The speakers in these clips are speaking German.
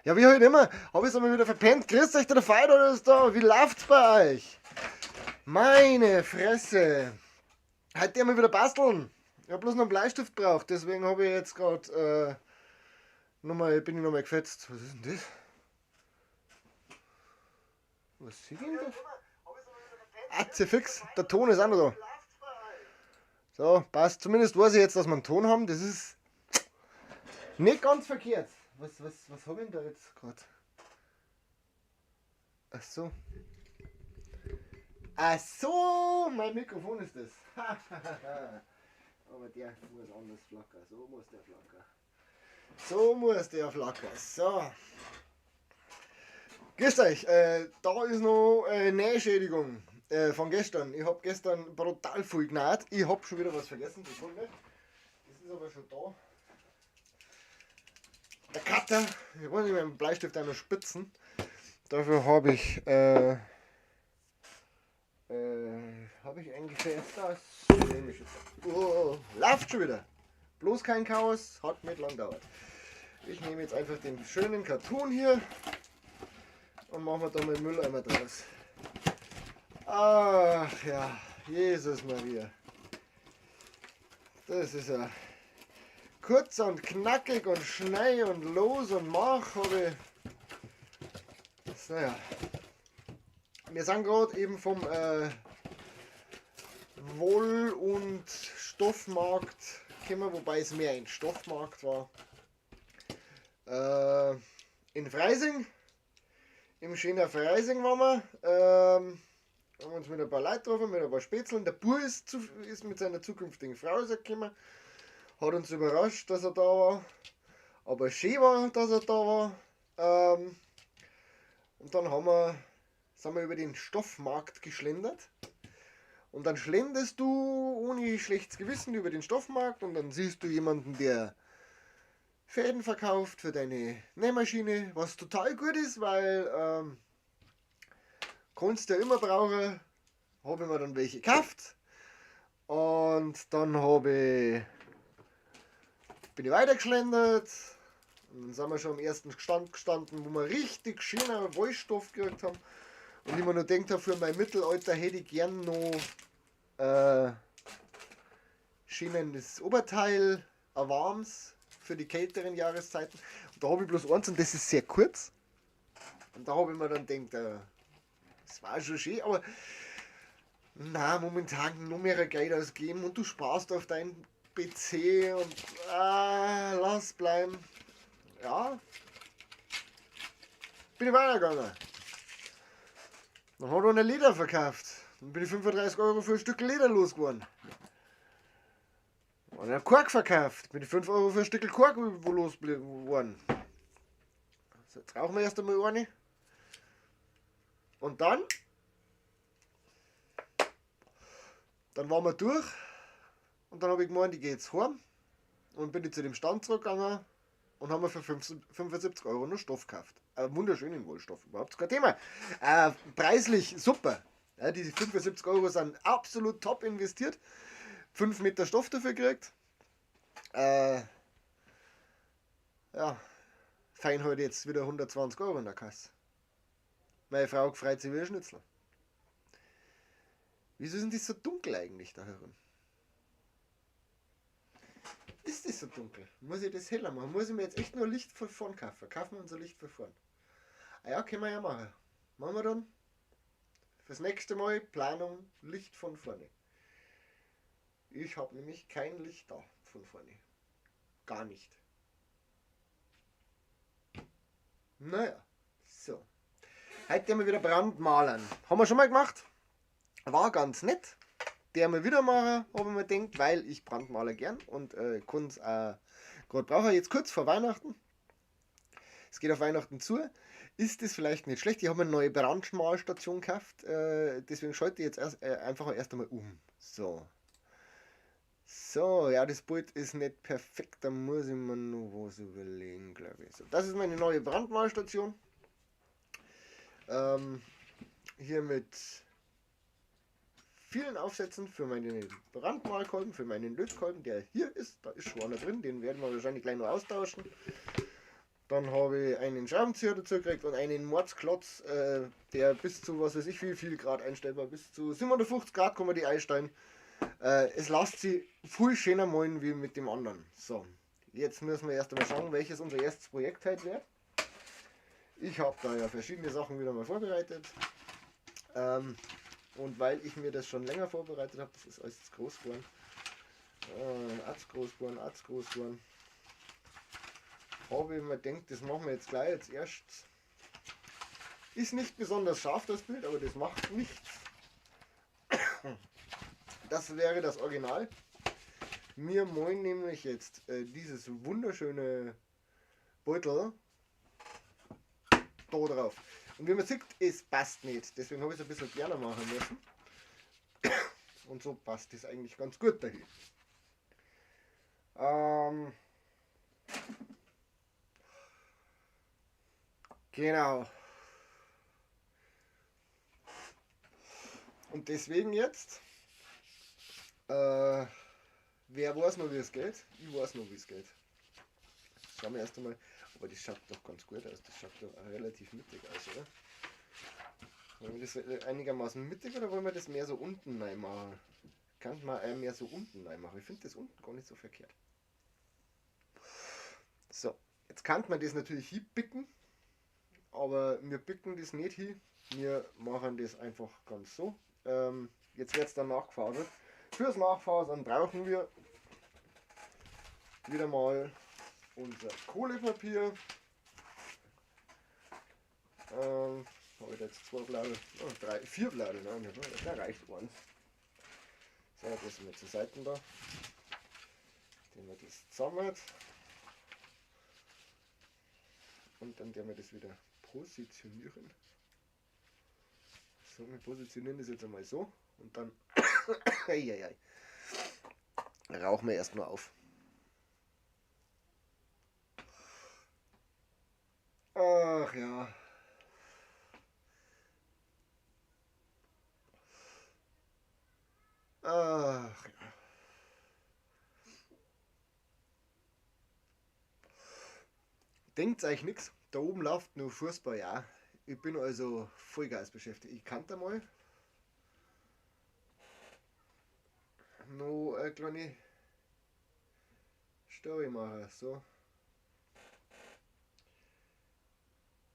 Ja, wie halt immer. Hab ich's einmal wieder verpennt. Grüßt euch, der Feind oder ist da? Wie läuft's bei euch? Meine Fresse. Heute einmal wieder basteln. Ich hab bloß noch einen Bleistift braucht, deswegen habe ich jetzt gerade bin ich nochmal gefetzt. Was ist denn das? Was sieht denn das? Atze fix, der Ton ist auch noch da. So, passt. Zumindest weiß ich jetzt, dass wir einen Ton haben. Das ist nicht ganz verkehrt. Was habe ich denn da jetzt gerade? Ach so. Ach so, mein Mikrofon ist das. Aber der muss anders flackern. So muss der flackern. So muss der flackern. So. Grüßt euch. Da ist noch eine Nähschädigung von gestern. Ich habe gestern brutal viel genäht. Ich habe schon wieder was vergessen. Sekunde. Das ist aber schon da. Der Cutter. Ich wollte nicht mit dem Bleistift auch noch spitzen. Dafür habe ich eigentlich jetzt das. Oh, läuft schon wieder. Bloß kein Chaos, hat nicht lang gedauert. Ich nehme jetzt einfach den schönen Cartoon hier und machen wir da mal Mülleimer draus. Ach ja, Jesus Maria. Das ist ja kurz und knackig und schnell und los und mach. Naja. Wir sind gerade eben vom Woll- und Stoffmarkt gekommen, wobei es mehr ein Stoffmarkt war. In Freising, im schönen Freising waren wir. Haben uns mit ein paar Leuten getroffen, mit ein paar Spätzeln. Der Bur ist mit seiner zukünftigen Frau rausgekommen. Hat uns überrascht, dass er da war. Aber schön war, dass er da war. Und dann sind wir über den Stoffmarkt geschlendert. Und dann schlendest du ohne schlechtes Gewissen über den Stoffmarkt und dann siehst du jemanden, der Fäden verkauft für deine Nähmaschine, was total gut ist, weil kannst du ja immer brauchen. Habe ich mir dann welche gekauft und dann bin ich weitergeschlendert und dann sind wir schon am ersten Stand gestanden, wo wir richtig schöner Wollstoff gekriegt haben. Und ich mir nur gedacht habe, für mein Mittelalter hätte ich gern noch schönes Oberteil, ein warmes für die kälteren Jahreszeiten. Und da habe ich bloß eins und das ist sehr kurz. Und da habe ich mir dann gedacht, das war schon schön, aber na, momentan noch mehr Geld ausgeben und du sparst auf deinen PC und lass bleiben. Ja, bin ich weitergegangen. Dann hat er eine Leder verkauft. Dann bin ich 35 Euro für ein Stück Leder losgeworden. Und er hat Kork verkauft. Bin ich 5 Euro für ein Stück Kork losgeworden. So, jetzt rauchen wir erst einmal eine. Und dann waren wir durch. Und dann habe ich gemeint, ich gehe jetzt heim. Und bin ich zu dem Stand zurückgegangen und haben wir für 75 Euro noch Stoff gekauft. Wunderschönen Wollstoff, überhaupt kein Thema. Preislich super. Ja, diese 75 Euro sind absolut top investiert. 5 Meter Stoff dafür gekriegt. Ja, fein heute jetzt wieder 120 Euro in der Kasse. Meine Frau freut sich wie ein Schnitzel. Wieso ist denn das so dunkel eigentlich da herum? Ist das so dunkel? Muss ich das heller machen? Muss ich mir jetzt echt nur Licht von vorn kaufen? Kaufen wir unser Licht von vorn. Ah ja, können wir ja machen. Machen wir dann fürs nächste Mal Planung Licht von vorne. Ich habe nämlich kein Licht da von vorne. Gar nicht. Naja, so. Heute haben wir wieder Brandmalen. Haben wir schon mal gemacht. War ganz nett. Der wir wieder machen, habe ich mir gedacht, weil ich Brandmaler gern und kann es auch gerade brauchen. Jetzt kurz vor Weihnachten. Es geht auf Weihnachten zu. Ist das vielleicht nicht schlecht? Ich habe eine neue Brandmalstation gekauft. Deswegen schalte ich jetzt einfach erst einmal um. So. So, ja, das Bild ist nicht perfekt. Da muss ich mir noch was überlegen, glaube ich. So, das ist meine neue Brandmalstation. Hier mit vielen Aufsätzen für meinen Brandmalkolben, für meinen Lötkolben, der hier ist. Da ist schon einer drin, den werden wir wahrscheinlich gleich noch austauschen. Dann habe ich einen Schraubenzieher dazu gekriegt und einen Mordsklotz, der bis zu, was weiß ich, viel Grad einstellbar. Bis zu 750 Grad kann man die einstellen. Es lässt sich viel schöner malen wie mit dem anderen. So, jetzt müssen wir erst einmal schauen, welches unser erstes Projekt heute wird. Ich habe da ja verschiedene Sachen wieder mal vorbereitet. Und weil ich mir das schon länger vorbereitet habe, das ist alles groß geworden. Groß geworden. Habe ich mir gedacht, das machen wir jetzt gleich als erstes. Ist nicht besonders scharf das Bild, aber das macht nichts. Das wäre das Original. Wir malen nämlich jetzt dieses wunderschöne Beutel da drauf. Und wie man sieht, es passt nicht. Deswegen habe ich es ein bisschen kleiner machen müssen. Und so passt es eigentlich ganz gut dahin. Genau. Und deswegen jetzt, wer weiß noch, wie es geht? Ich weiß noch, wie es geht. Schauen wir erst einmal, aber das schaut doch ganz gut aus. Das schaut doch relativ mittig aus, oder? Wollen wir das einigermaßen mittig oder wollen wir das mehr so unten rein machen? Kann man mehr so unten rein machen? Ich finde das unten gar nicht so verkehrt. So, jetzt kann man das natürlich hinpicken, aber wir picken das nicht hin. Wir machen das einfach ganz so. Jetzt wird es dann nachgefasert. Fürs Nachfasern brauchen wir wieder mal unser Kohlepapier. Habe ich jetzt 2 blaue, 4 blaue, nein, da reicht eins. So, das sind wir zur Seite da. Dann wir das zusammen. Und dann werden wir das wieder positionieren. So, wir positionieren das jetzt einmal so und dann rauchen wir erst mal auf. Ach ja. Ach ja. Denkt euch nichts, da oben läuft nur Fußball, ja. Ich bin also Vollgas beschäftigt. Ich kann da mal noch eine kleine Story machen. So.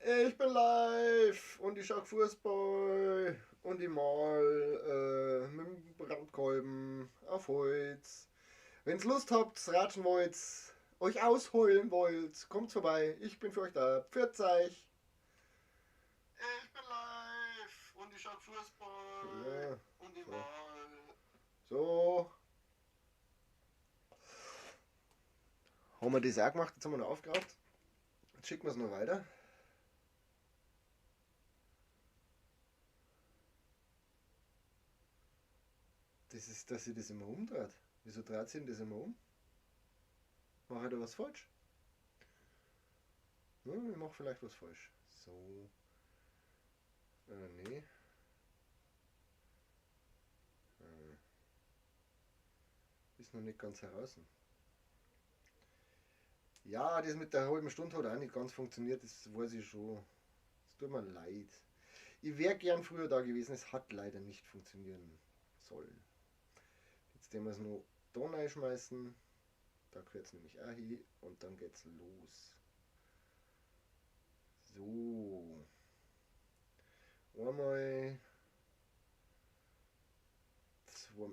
Ich bin live und ich schaue Fußball und ich mal mit dem Brandkolben auf Holz. Wenn ihr Lust habt, ratschen wollt, euch ausholen wollt, kommt vorbei. Ich bin für euch da. Pfiat euch. Ich bin live und ich schaue Fußball ja, und ich so. Mal. So. Haben wir das auch gemacht, jetzt haben wir noch aufgeraucht. Jetzt schicken wir es noch weiter. Das ist, dass sie das immer umdreht. Wieso dreht sie das immer um? Mache ich da was falsch? Ja, ich mache vielleicht was falsch. So. Nee. Ist noch nicht ganz heraus. Ja, das mit der halben Stunde hat auch nicht ganz funktioniert, das weiß ich schon. Es tut mir leid. Ich wäre gern früher da gewesen, es hat leider nicht funktionieren sollen. Jetzt werden wir es noch da reinschmeißen. Da gehört es nämlich auch hin und dann geht's los. So. Einmal.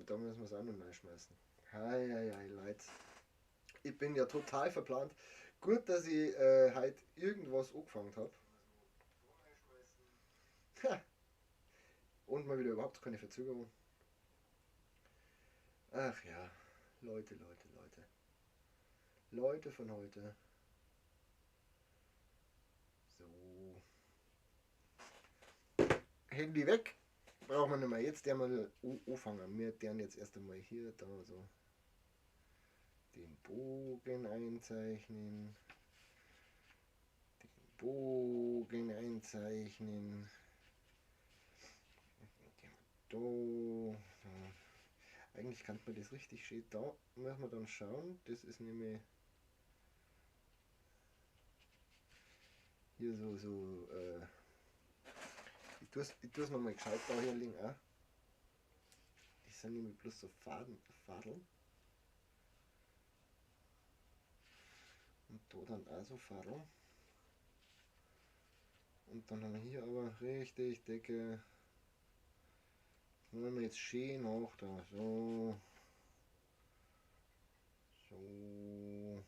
Da müssen wir es auch noch reinschmeißen. Hei, Leute. Ich bin ja total verplant. Gut, dass ich heute irgendwas angefangen habe. Und mal wieder überhaupt keine Verzögerung. Ach ja, Leute. Leute von heute. So. Handy weg. Brauchen wir nicht mehr. Jetzt der mal anfangen. Wir werden jetzt erst einmal hier da so den Bogen einzeichnen. Da. Eigentlich kann man das richtig schön. Da müssen wir dann schauen. Das ist nämlich. hier ich tue es nochmal gescheit da hier liegen auch. Das sind nämlich bloß so Fadeln. Und da dann auch so Fadeln. Und dann haben wir hier aber richtig dicke. Wenn wir jetzt schön nach da. So. So.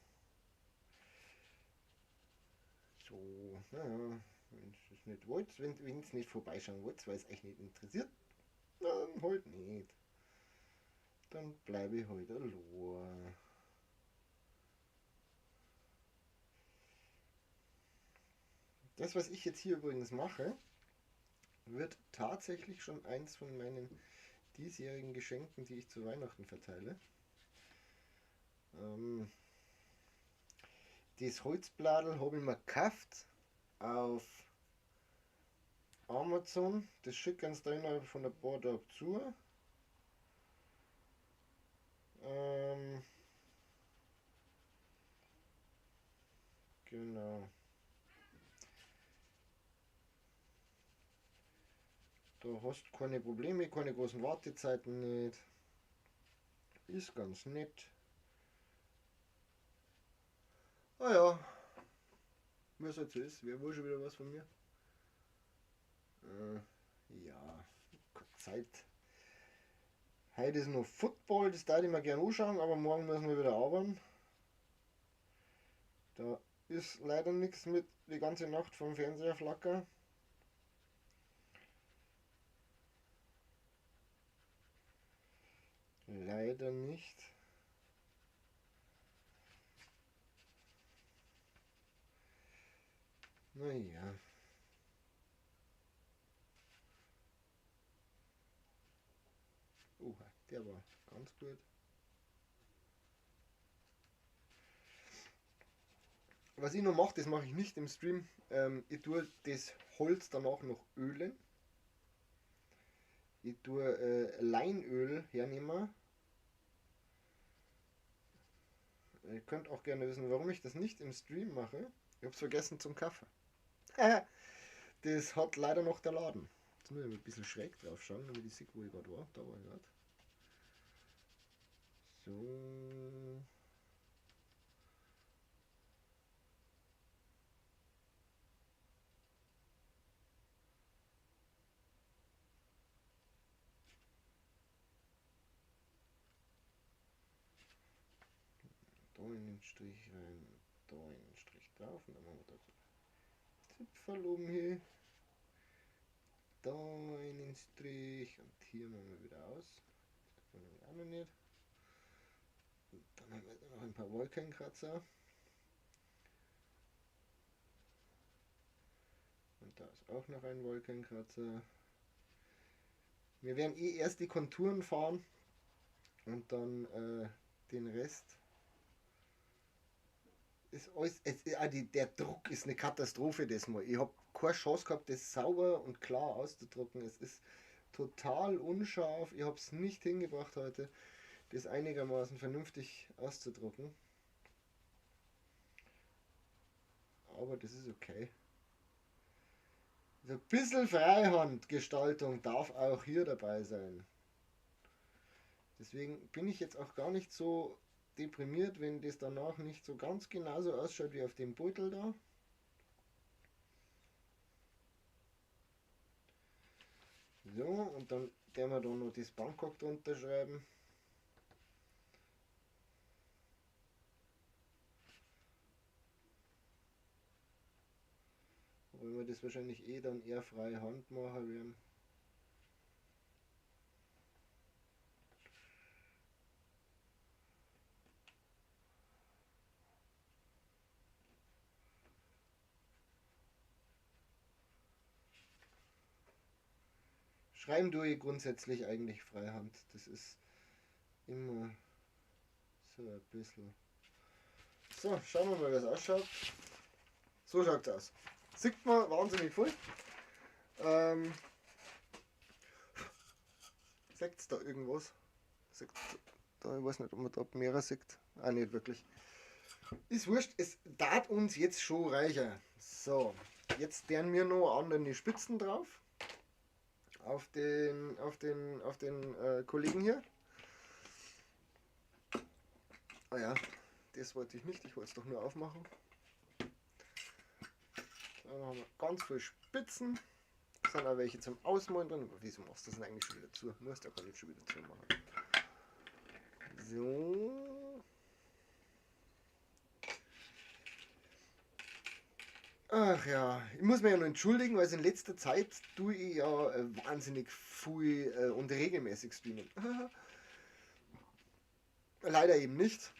So. Naja. Wenn es nicht wollt, wenn es nicht vorbeischauen wollt, weil es euch nicht interessiert, dann halt nicht. Dann bleibe ich halt allein. Das, was ich jetzt hier übrigens mache, wird tatsächlich schon eins von meinen diesjährigen Geschenken, die ich zu Weihnachten verteile. Das Holzbladel habe ich mir gekauft auf Amazon. Das schicken sie da innerhalb von ein paar Tagen zu. Genau. Da hast du keine Probleme, keine großen Wartezeiten nicht. Ist ganz nett. Ah ja, wie es halt so ist. Wer will schon wieder was von mir? Ja, keine Zeit. Heute ist noch Football, das darf ich mir gerne anschauen, aber morgen müssen wir wieder arbeiten. Da ist leider nichts mit die ganze Nacht vom Fernseher flackern. Leider nicht. Naja. Der war ganz gut. Was ich noch mache, das mache ich nicht im Stream. Ich tue das Holz danach noch ölen. Ich tue Leinöl hernehmen. Ihr könnt auch gerne wissen, warum ich das nicht im Stream mache. Ich habe es vergessen zum Kaffee. Das hat leider noch der Laden. Jetzt muss ich ein bisschen schräg drauf schauen, damit ich sehe, wo ich gerade war. Da war ich gerade. So. Da in den Strich rein, da in den Strich drauf und dann machen wir da so Zipfel oben hier. Da in den Strich und hier machen wir wieder aus. Das kann ich auch noch nicht. Und dann haben wir noch ein paar Wolkenkratzer. Und da ist auch noch ein Wolkenkratzer. Wir werden eh erst die Konturen fahren und dann den Rest. Ist alles, der Druck ist eine Katastrophe das Mal. Ich habe keine Chance gehabt, das sauber und klar auszudrucken. Es ist total unscharf. Ich habe es nicht hingebracht heute, das einigermaßen vernünftig auszudrucken. Aber das ist okay. So ein bisschen Freihandgestaltung darf auch hier dabei sein. Deswegen bin ich jetzt auch gar nicht so deprimiert, wenn das danach nicht so ganz genauso ausschaut wie auf dem Beutel da. So, und dann werden wir da noch das Bangkok drunter schreiben. Weil wir das wahrscheinlich eh dann eher freie Hand machen werden. Schreiben tue ich grundsätzlich eigentlich Freihand. Das ist immer so ein bisschen. So, schauen wir mal, wie es ausschaut. So schaut es aus. Sieht man wahnsinnig voll. Seht ihr da irgendwas? Seht da, ich weiß nicht, ob man da mehrere sieht. Ah, nicht wirklich. Ist wurscht, es tat uns jetzt schon reicher. So, Jetzt deren wir noch an die Spitzen drauf. Auf den Kollegen hier. Ah ja, das wollte ich nicht, ich wollte es doch nur aufmachen. Dann haben wir ganz viele Spitzen. Es sind auch welche zum Ausmalen drin. Wieso machst du das denn eigentlich schon wieder zu? Du musst ja gar nicht schon wieder zu machen. So. Ach ja, ich muss mich ja noch entschuldigen, weil in letzter Zeit tue ich ja wahnsinnig viel und regelmäßig streamen. Leider eben nicht.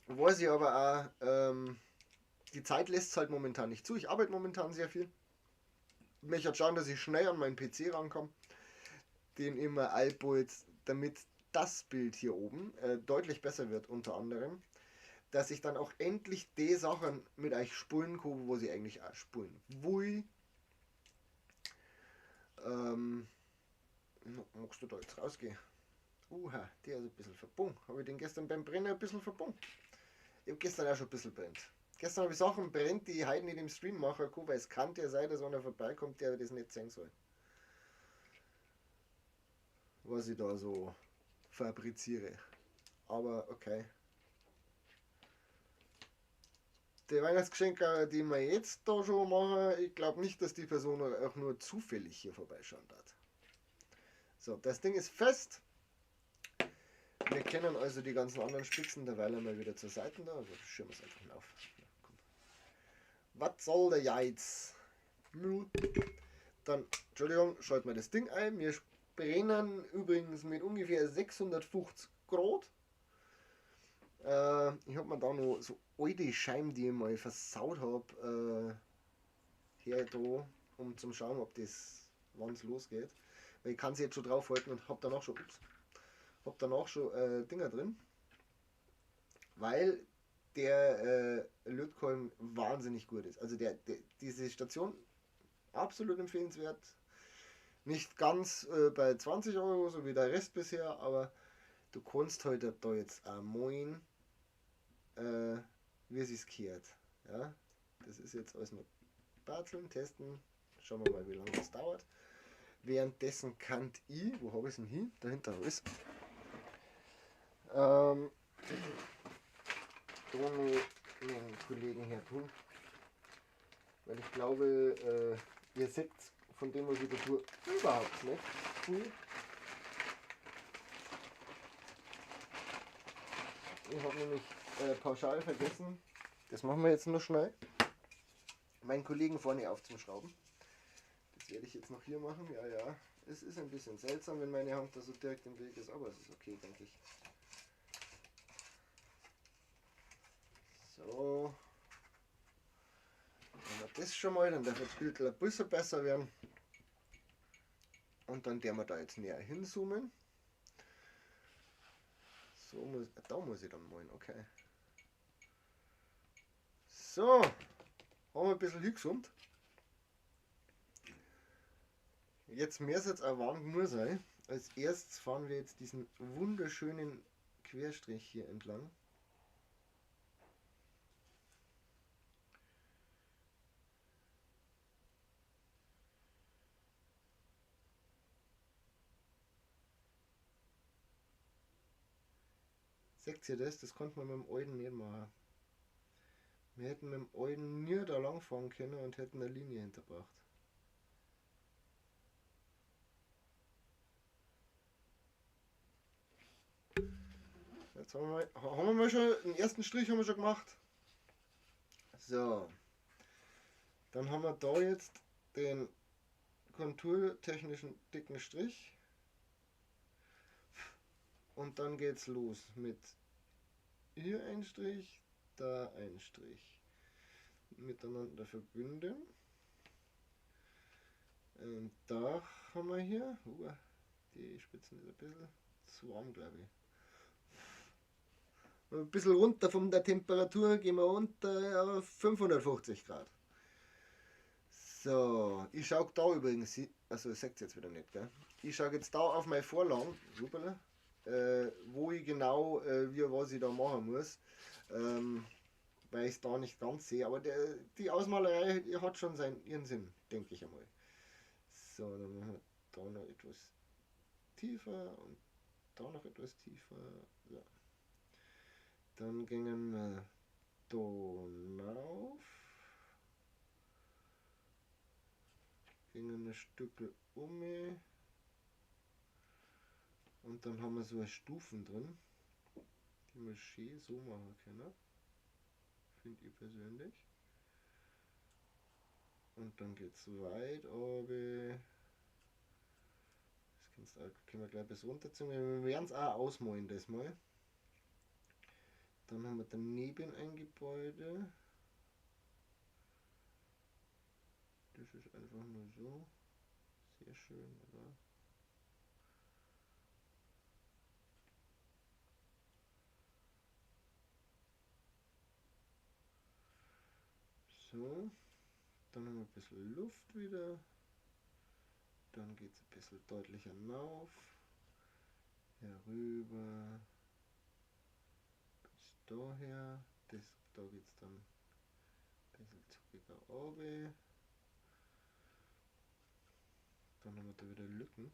Weiß ich aber auch, die Zeit lässt es halt momentan nicht zu. Ich arbeite momentan sehr viel. Ich möchte halt schauen, dass ich schnell an meinen PC rankomme. Den immer einbaut, damit das Bild hier oben deutlich besser wird, unter anderem. Dass ich dann auch endlich die Sachen mit euch spulen kann, wo sie eigentlich auch spulen will. Magst du da jetzt rausgehen? Der ist ein bisschen verbunden. Habe ich den gestern beim Brennen ein bisschen verbunden? Ich habe gestern auch schon ein bisschen brennt. Gestern habe ich Sachen brennt, die ich heute nicht im Stream machen kann, weil es kann ja sein, dass einer vorbeikommt, der das nicht sehen soll. Was ich da so fabriziere. Aber okay. Die Weihnachtsgeschenke, die wir jetzt da schon machen, ich glaube nicht, dass die Person auch nur zufällig hier vorbeischauen hat. So, das Ding ist fest. Wir kennen also die ganzen anderen Spitzen derweil einmal wieder zur Seite da. Also schirmen wir es einfach mal auf. Ja, was soll der Geiz? Dann, Entschuldigung, schalten wir das Ding ein. Wir brennen übrigens mit ungefähr 650 Grad. Ich habe mir da noch so alte Scheiben, die ich mal versaut habe, her da, um zu schauen, ob das, wann es losgeht. Weil ich kann es jetzt schon draufhalten und habe danach schon, Dinger drin. Weil der Lötkolben wahnsinnig gut ist. Also diese Station absolut empfehlenswert. Nicht ganz bei 20 Euro, so wie der Rest bisher, aber du kannst heute da jetzt auch moin, wie es sich gehört. Ja? Das ist jetzt alles nur Barzeln, testen. Schauen wir mal, wie lange das dauert. Währenddessen kann ich, wo habe ich es denn hin? Dahinter habe ich es. Da meinen Kollegen her tun. Weil ich glaube, ihr seht von dem, was ich da tue, überhaupt nicht viel. Ich habe nämlich pauschal vergessen, das machen wir jetzt noch schnell, meinen Kollegen vorne aufzuschrauben. Das werde ich jetzt noch hier machen. Ja, ja, es ist ein bisschen seltsam, wenn meine Hand da so direkt im Weg ist, aber es ist okay, denke ich. So. Dann haben wir das schon mal, dann darf das Bild ein bisschen besser werden. Und dann werden wir da jetzt näher hinzoomen. So, da muss ich dann malen, okay. So, haben wir ein bisschen hingezoomt. Jetzt mehr es jetzt eine Wand nur sein. Als erstes fahren wir jetzt diesen wunderschönen Querstrich hier entlang. Seht ihr das? Das konnte man mit dem alten nicht machen. Wir hätten mit dem alten nur da lang fahren können und hätten eine Linie hinterbracht. Jetzt haben wir mal schon, den ersten Strich haben wir schon gemacht. So. Dann haben wir da jetzt den konturtechnischen dicken Strich. Und dann geht's los mit hier ein Strich, da ein Strich. Miteinander verbinden. Und da haben wir hier, die Spitzen ist ein bisschen zu warm, glaube ich. Ein bisschen runter von der Temperatur, gehen wir runter auf 550 Grad. So, ich schaue da übrigens, also ihr seht es jetzt wieder nicht, gell? Ich schaue jetzt da auf meine Vorlagen, super, wo ich genau, was ich da machen muss. weil ich es da nicht ganz sehe. Aber die Ausmalerei hat schon ihren Sinn, denke ich einmal. So, dann machen wir da noch etwas tiefer und da noch etwas tiefer. So. Dann gingen wir da rauf. Gingen ein Stück um. Und dann haben wir so Stufen drin, die wir schön so machen können. Finde ich persönlich. Und dann geht es weit runter. Das können wir gleich bis runterziehen. Wir werden es auch ausmalen, das mal. Dann haben wir daneben ein Gebäude. Das ist einfach nur so. Sehr schön, oder? So. Dann haben wir ein bisschen Luft wieder. Dann geht es ein bisschen deutlicher rauf. Herüber. Bis daher. Da geht es dann ein bisschen zuckiger runter. Dann haben wir da wieder Lücken.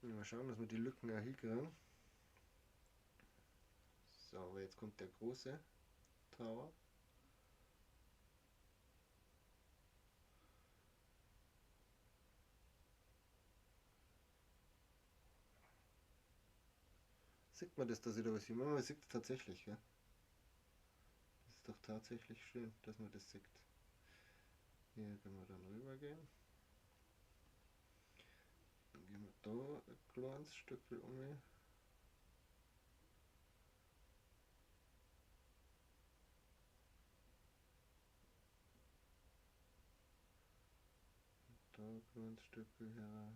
Mal schauen, dass wir die Lücken auch hinkriegen. So, aber jetzt kommt der große Tower. Sieht man das, dass ich da was hier mache? Man sieht es tatsächlich, ja. Das ist doch tatsächlich schön, dass man das sieht. Hier können wir dann rüber gehen. Dann gehen wir da ein kleines Stück um. Da ein kleines Stück her.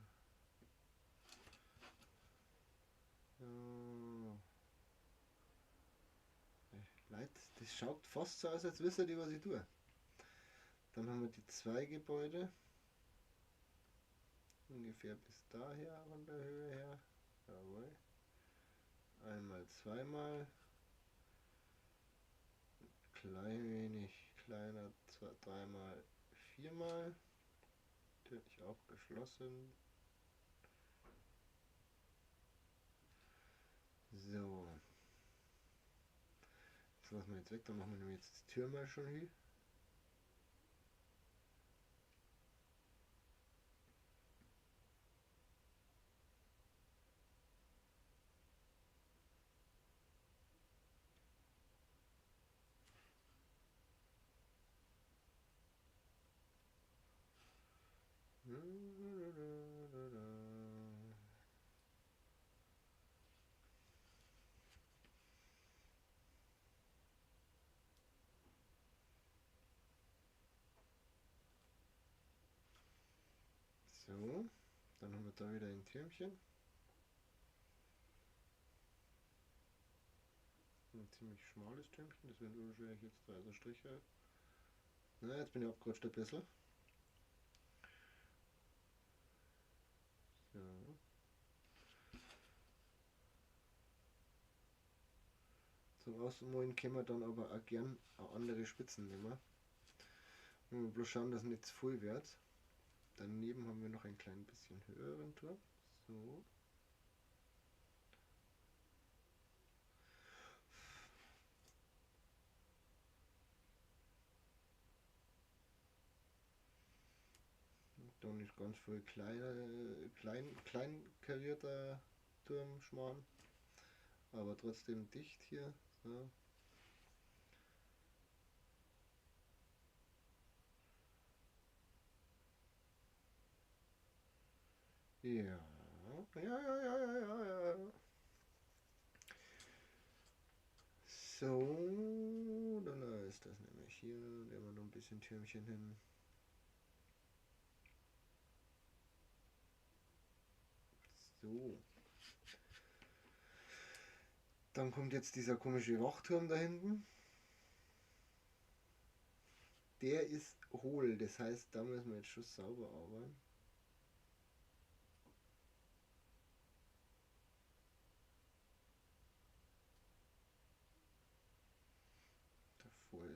Ja. Leute, das schaut fast so aus, als wisst ihr, was ich tue. Dann haben wir die zwei Gebäude. Ungefähr bis daher von der Höhe her. Jawohl. Einmal, zweimal. Klein wenig kleiner, dreimal, viermal. Natürlich auch geschlossen. So. Das lassen wir jetzt weg, dann machen wir nämlich jetzt das Tür mal schon hin. So, dann haben wir da wieder ein Türmchen. Ein ziemlich schmales Türmchen, das werden wahrscheinlich jetzt 3 Striche. Na, jetzt bin ich abgerutscht ein bisschen. So. Zum Ausmalen können wir dann aber auch gern auch andere Spitzen nehmen. Und wir bloß schauen, dass nicht zu voll wird. Daneben haben wir noch ein klein bisschen höheren Turm. So. Dann ist ganz viel klein karierter Turmschmarrn, aber trotzdem dicht hier. So. Ja. Ja. So, dann ist das nämlich hier. Nehmen wir noch ein bisschen Türmchen hin. So. Dann kommt jetzt dieser komische Wachturm da hinten. Der ist hohl, das heißt, da müssen wir jetzt schon sauber arbeiten.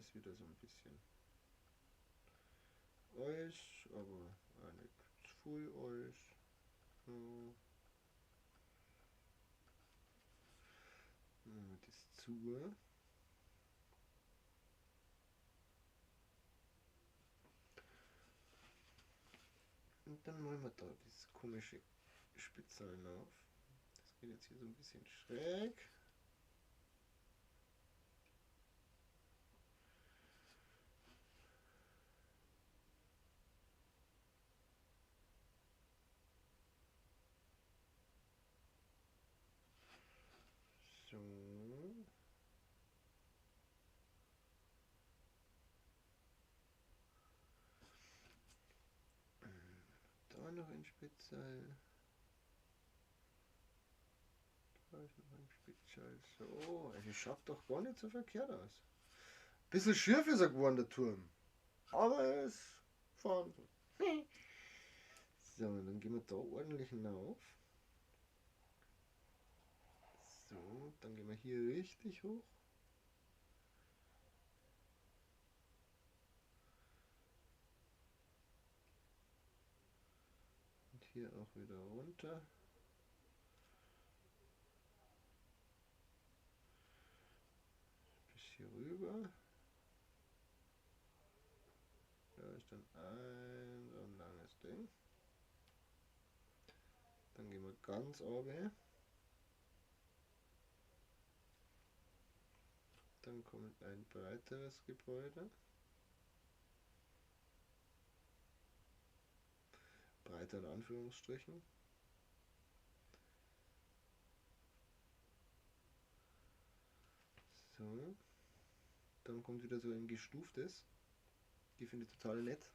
ist wieder so ein bisschen alles, aber auch nicht zu viel alles. So. Dann machen wir das zu. Und dann machen wir da dieses komische Spitzeln auf. Das geht jetzt hier so ein bisschen schräg. So. Da noch ein Spitzel. Da ist noch ein Spitzel. So, es schaut doch gar nicht so verkehrt aus. Bisschen schief ist er geworden, der Turm. Aber er ist vorhanden. So, dann gehen wir da ordentlich hinauf. So, dann gehen wir hier richtig hoch. Und hier auch wieder runter. Bis hier rüber. Da ist dann ein so ein langes Ding. Dann gehen wir ganz runter. Dann kommt ein breiteres Gebäude. Breiter in Anführungsstrichen. So. Dann kommt wieder so ein gestuftes. Die finde ich total nett.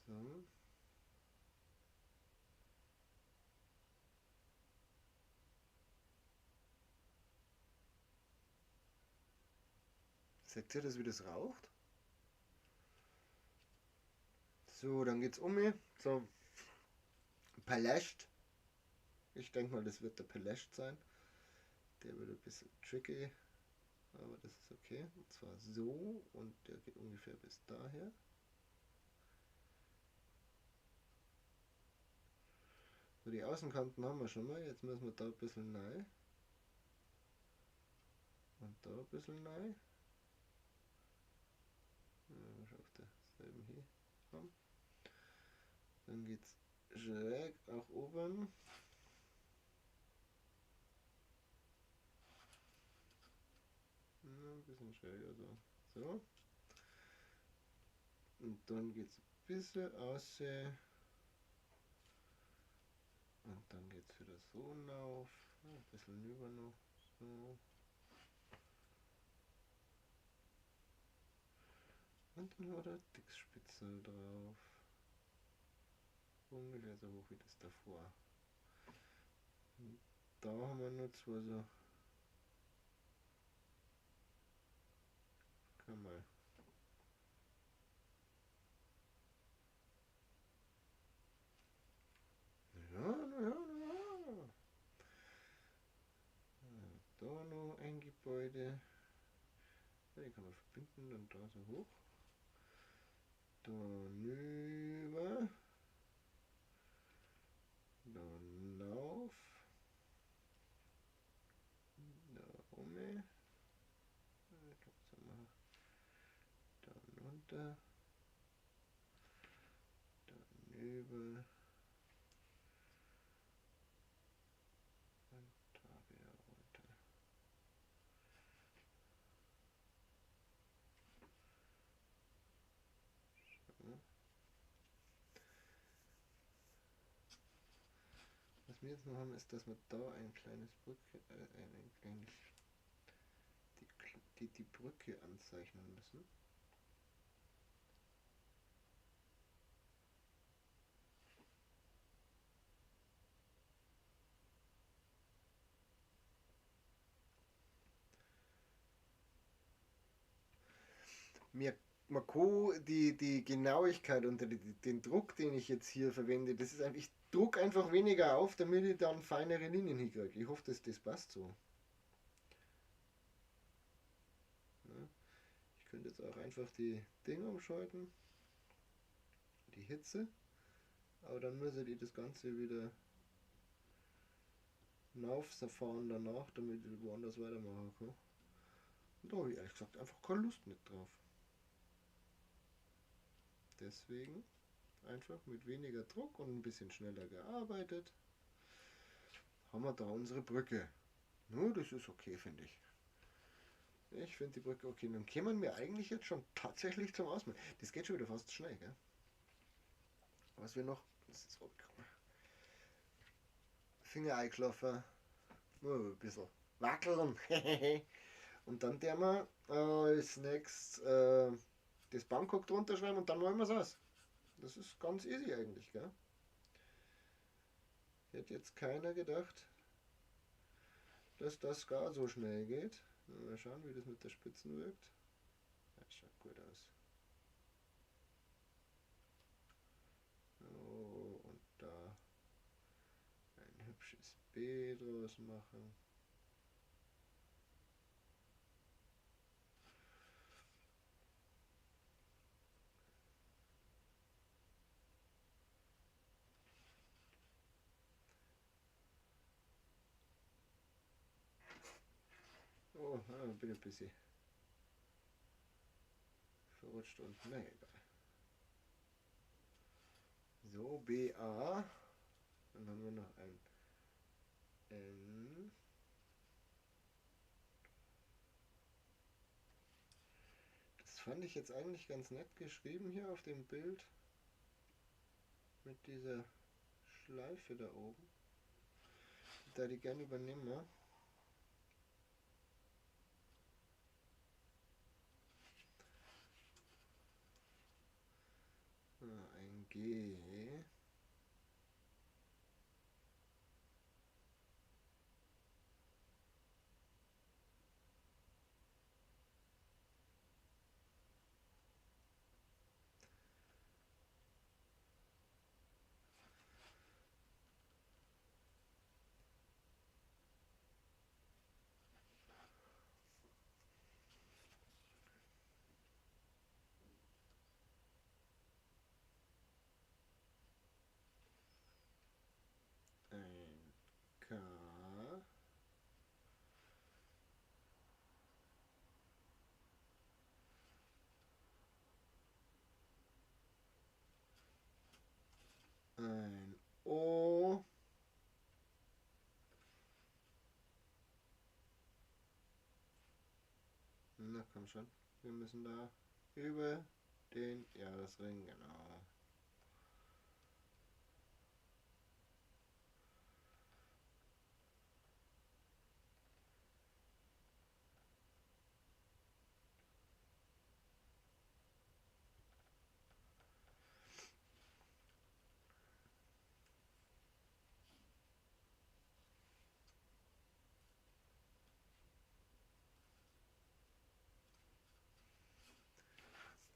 So. Seht ihr das, wie das raucht? So, dann geht's um mich. So, Palast. Ich denke mal, das wird der Palast sein. Der wird ein bisschen tricky, aber das ist okay. Und zwar so, und der geht ungefähr bis daher. So, die Außenkanten haben wir schon mal. Jetzt müssen wir da ein bisschen rein. Und da ein bisschen rein. Ja, auf derselben hier haben. Dann geht's schräg nach oben. Ja, ein bisschen schräger so. So. Und dann geht's ein bisschen aus. Und dann geht's wieder so rauf. Ja, ein bisschen rüber noch. So. Und dann haben wir da Dickspitzel drauf. Ungefähr so hoch wie das davor. Und da haben wir nur zwei so. Kann mal. Ja, ja. Da noch ein Gebäude. Ja, die kann man verbinden und da so hoch. Da rüber. Da rauf. Da um. Da runter. Da rüber. Und da wieder runter. So. Was wir jetzt noch haben, ist, dass wir da ein kleines Brücke, ein kleines, die Brücke anzeichnen müssen. mir, man kann die Genauigkeit und den Druck, den ich jetzt hier verwende, das ist einfach, ich druck einfach weniger auf, damit ich dann feinere Linien hinkriege. Ich hoffe, dass das passt so. Ja, ich könnte jetzt auch einfach die Dinge umschalten, die Hitze, aber dann muss ich das Ganze wieder rauffahren danach, damit ich woanders weitermachen kann. Und da habe ich ehrlich gesagt einfach keine Lust nicht drauf. Deswegen einfach mit weniger Druck und ein bisschen schneller gearbeitet, haben wir da unsere Brücke. Nur, das ist okay, finde ich. Ich finde die Brücke okay. Dann kämen wir eigentlich jetzt schon tatsächlich zum Ausmalen. Das geht schon wieder fast schnell, gell? Was wir noch. Das ist so, Finger eingelaufen. Nur ein bisschen wackeln. Und dann der wir als nächstes das Bangkok drunter schreiben und dann machen wir es aus. Das ist ganz easy eigentlich, gell? Hätte jetzt keiner gedacht, dass das gar so schnell geht. Mal schauen, wie das mit der Spitzen wirkt. Das schaut gut aus. So, und da ein hübsches B draus machen. Oh, bin ein bisschen verrutscht und na egal. So, BA. Dann haben wir noch ein N. Das fand ich jetzt eigentlich ganz nett geschrieben hier auf dem Bild. Mit dieser Schleife da oben. Da die gerne übernehmen. Ein G. Ein K. Ein O. Na komm schon. Wir müssen da über den Jahresring, genau.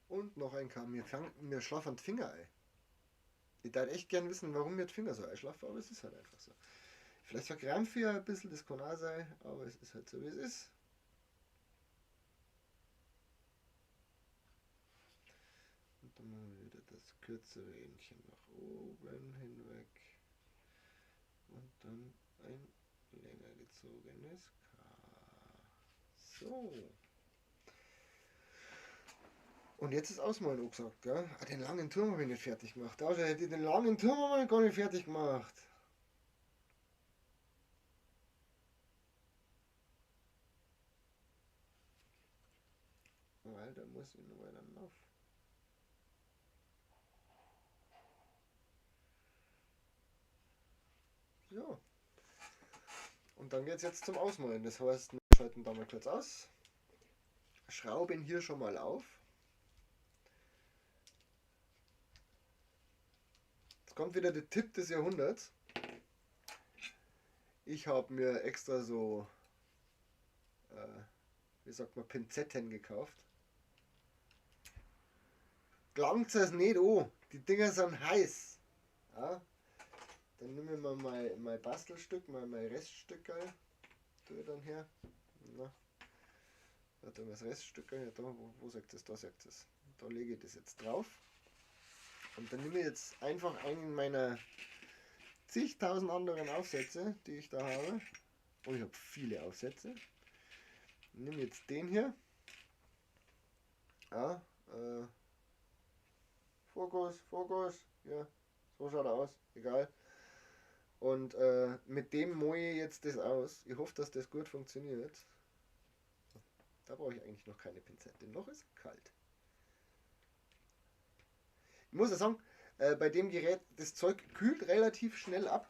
Und noch ein K. Mir schlafen die Finger ein. Ich würde echt gern wissen, warum mir die Finger so einschlafen, aber es ist halt einfach so. Vielleicht verkrampfe ich ein bisschen, das kann auch sein, aber es ist halt so, wie es ist. Und dann machen wir wieder das kürzere Ähnchen nach oben hinweg. Und dann ein länger gezogenes K. So. Und jetzt ist Ausmalen angesagt, gell? Ah, den langen Turm habe ich nicht fertig gemacht. Also hätte ich den langen Turm aber gar nicht fertig gemacht. Weil da muss ich noch weiter auf. So. Und dann geht es jetzt zum Ausmalen. Das heißt, wir schalten da mal kurz aus. Schrauben hier schon mal auf. Jetzt kommt wieder der Tipp des Jahrhunderts. Ich habe mir extra so, wie sagt man, Pinzetten gekauft. gelangt es nicht an. Die Dinger sind heiß. Ja? Dann nehme ich mal mein Bastelstück, mein Reststück. Tue ich dann her. Na, da tun wir das Reststück. Ja, da, wo sagt es? Da sagt es. Da lege ich das jetzt drauf. Und dann nehme ich jetzt einfach einen meiner zigtausend anderen Aufsätze, die ich da habe. Und ich habe viele Aufsätze. Ich nehme jetzt den hier. Ja, Fokus. Ja, so schaut er aus. Egal. Und mit dem moje ich jetzt das aus. Ich hoffe, dass das gut funktioniert. Da brauche ich eigentlich noch keine Pinzette. Noch ist kalt. Ich muss ja sagen, bei dem Gerät, das Zeug kühlt relativ schnell ab.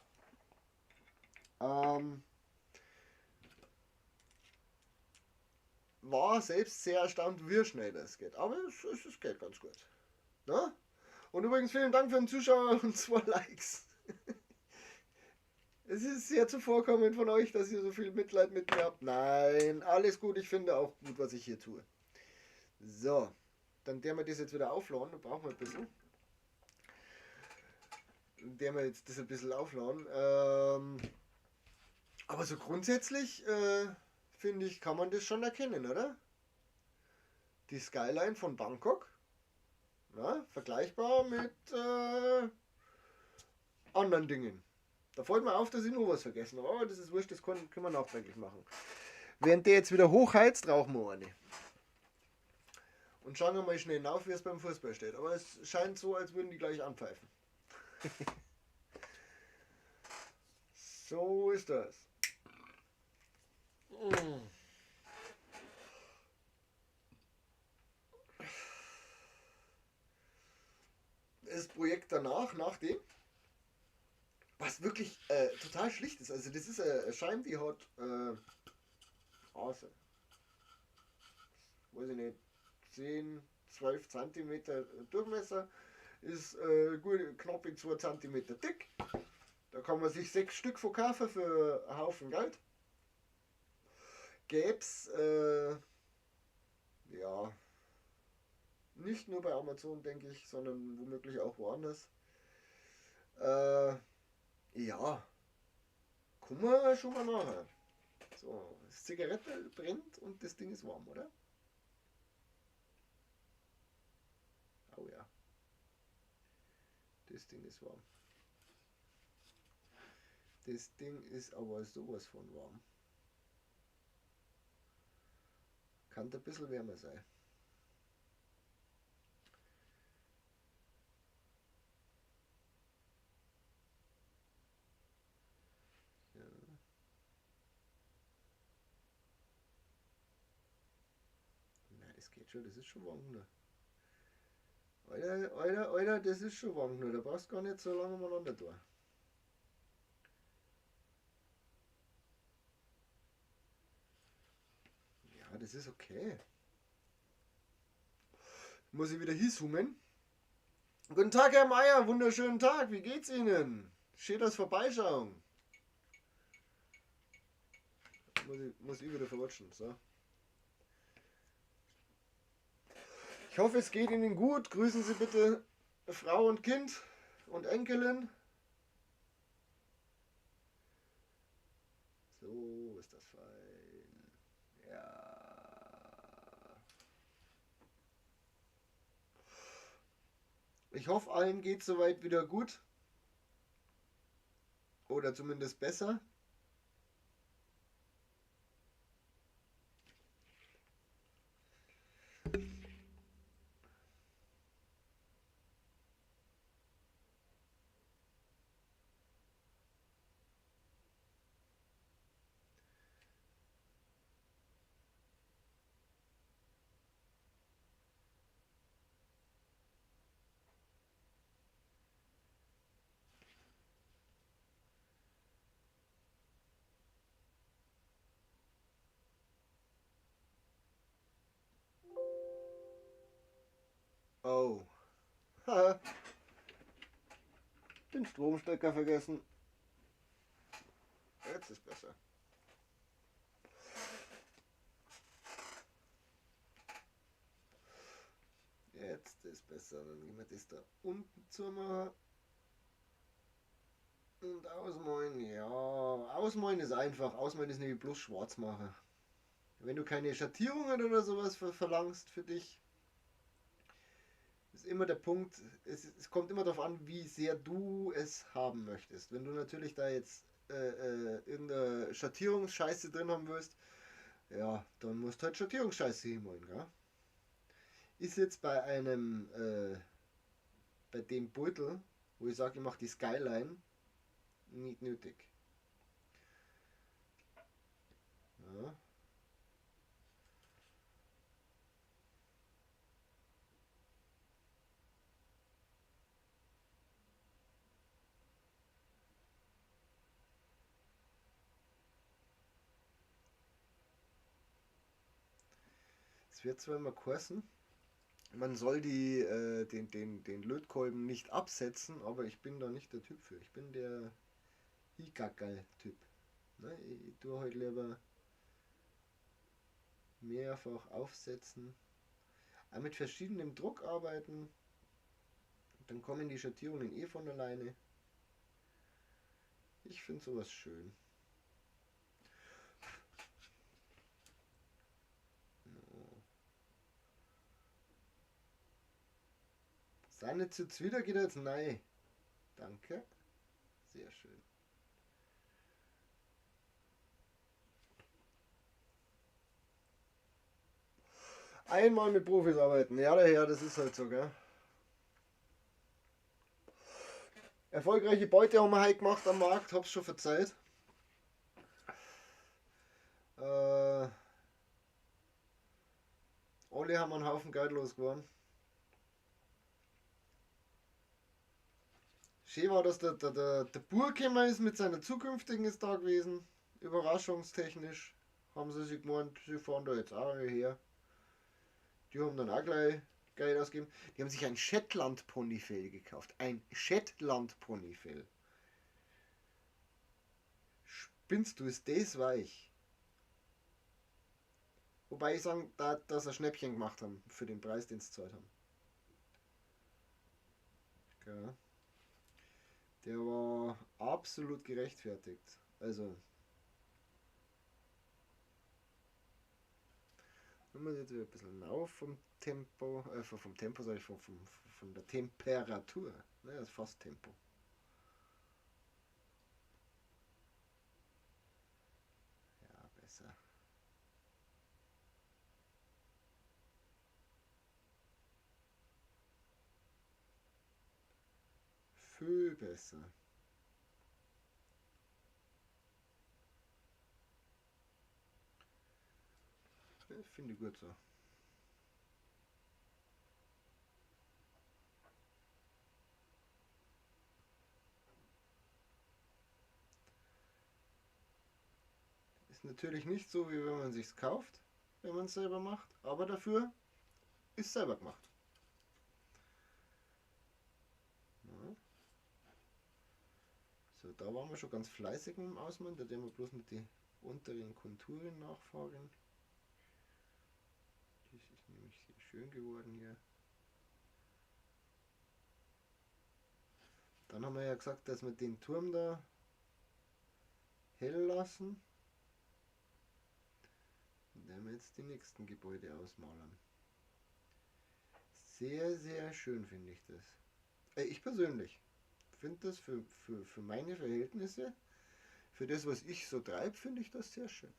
War selbst sehr erstaunt, wie schnell das geht. Aber es geht ganz gut. Na? Und übrigens vielen Dank für den Zuschauer und 2 Likes. Es ist sehr zuvorkommend von euch, dass ihr so viel Mitleid mit mir habt. Nein, alles gut. Ich finde auch gut, was ich hier tue. So, dann der wir das jetzt wieder aufladen. Da brauchen wir ein bisschen. Der wir jetzt das ein bisschen aufladen. Aber so grundsätzlich finde ich, kann man das schon erkennen, oder? Die Skyline von Bangkok. Na, vergleichbar mit anderen Dingen. Da fällt mir auf, dass ich nur was vergessen habe. Aber das ist wurscht, das können wir nachträglich machen. Während der jetzt wieder hochheizt, rauchen wir eine. Und schauen wir mal schnell auf, wie es beim Fußball steht. Aber es scheint so, als würden die gleich anpfeifen. So ist das. Das Projekt danach, nach dem, was wirklich total schlicht ist. Also das ist eine Scheibe, die hat also, weiß ich nicht, 10, 12 cm Durchmesser, ist gut, knapp in 2 cm dick. Da kann man sich 6 Stück verkaufen für einen Haufen Geld. Gäb's ja nicht nur bei Amazon, denke ich, sondern womöglich auch woanders. Ja, kann man schon mal machen. So, das Zigarette brennt und das Ding ist warm, oder? Oh ja, das Ding ist warm. Das Ding ist aber sowas von warm. Kann ein bisschen wärmer sein. Ja. Nein, das geht schon, das ist schon warm. Ne? Alter, das ist schon warm. Ne? Da brauchst du gar nicht so lange umeinander tun. Ja, das ist okay. Muss ich wieder hinzoomen? Guten Tag, Herr Meier, wunderschönen Tag, wie geht's Ihnen? Schön, dass Vorbeischauen. Muss ich wieder verrutschen, so. Ich hoffe, es geht Ihnen gut. Grüßen Sie bitte Frau und Kind und Enkelin. So ist das fein. Ja. Ich hoffe, allen geht soweit wieder gut. Oder zumindest besser. Oh. Ha. Den Stromstecker vergessen. Jetzt ist besser. Jetzt ist besser. So, dann gehen wir das da unten zumachen. Und ausmalen, ja. Ausmalen ist einfach. Ausmalen ist nämlich bloß schwarz machen. Wenn du keine Schattierungen oder sowas verlangst für dich, ist immer der Punkt, es kommt immer darauf an, wie sehr du es haben möchtest. Wenn du natürlich da jetzt irgendeine Schattierungsscheiße drin haben willst, ja, dann musst du halt Schattierungsscheiße hinholen, gell? Ist jetzt bei dem Beutel, wo ich sage, ich mache die Skyline, nicht nötig. Ja. Es wird zwar immer geheißen, man soll den Lötkolben nicht absetzen, aber ich bin da nicht der Typ für. Ich bin der Igaggal-Typ. Ne? Ich tue halt lieber mehrfach aufsetzen, auch mit verschiedenem Druck arbeiten, dann kommen die Schattierungen eh von alleine. Ich finde sowas schön. Seine zu Zwider geht jetzt nein. Danke. Sehr schön. Einmal mit Profis arbeiten. Ja, der Herr, das ist halt so, gell? Erfolgreiche Beute haben wir heute gemacht am Markt, hab's schon verzeiht. Alle haben einen Haufen Geld losgeworden. Schön war, dass der Bur gekommen ist mit seiner zukünftigen ist da gewesen. Überraschungstechnisch haben sie sich gemeint, sie fahren da jetzt auch her. Die haben dann auch gleich Geld ausgegeben. Die haben sich ein Shetland-Ponyfell gekauft. Ein Shetland-Ponyfell. Spinnst du, ist das weich? Wobei ich sagen, dass sie Schnäppchen gemacht haben für den Preis, den sie gezahlt haben. Ja. Der war absolut gerechtfertigt. Also, wenn man jetzt wieder ein bisschen auf vom Tempo, vom Tempo sage ich, von der Temperatur. Ne, das ist fast Tempo. Ja, besser. Viel besser. Ja, finde ich gut so. Ist natürlich nicht so, wie wenn man sich's kauft, wenn man es selber macht, aber dafür ist selber gemacht. Ja. So, da waren wir schon ganz fleißig mit dem Ausmalen, da werden wir bloß mit den unteren Konturen nachfahren. Das ist nämlich sehr schön geworden hier. Dann haben wir ja gesagt, dass wir den Turm da hell lassen. Und werden wir jetzt die nächsten Gebäude ausmalen. Sehr, sehr schön finde ich das. Ich persönlich finde das für meine Verhältnisse, für das, was ich so treibe, finde ich das sehr schön.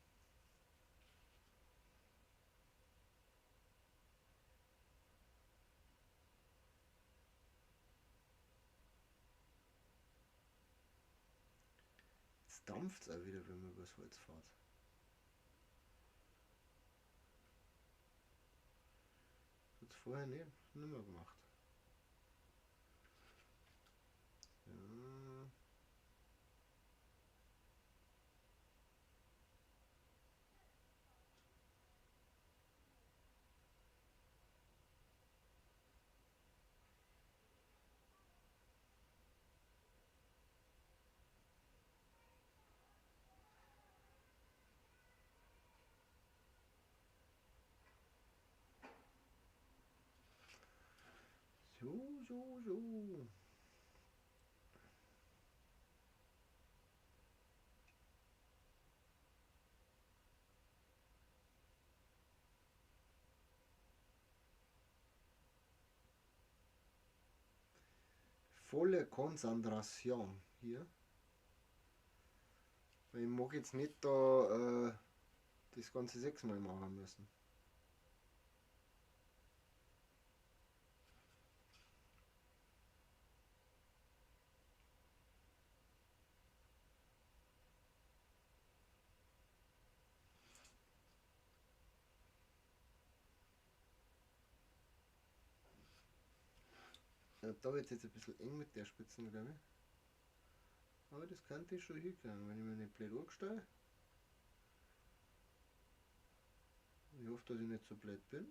Jetzt dampft es auch wieder, wenn man übers Holz fährt. Das hat es vorher nicht mehr gemacht. Ja. so. Volle Konzentration hier. Weil ich mag jetzt nicht da das Ganze 6-mal machen müssen. Ja, da wird es jetzt ein bisschen eng mit der Spitzen, glaube ich. Aber das könnte ich schon hinkriegen, wenn ich mir nicht blöd anstelle. Ich hoffe, dass ich nicht so blöd bin.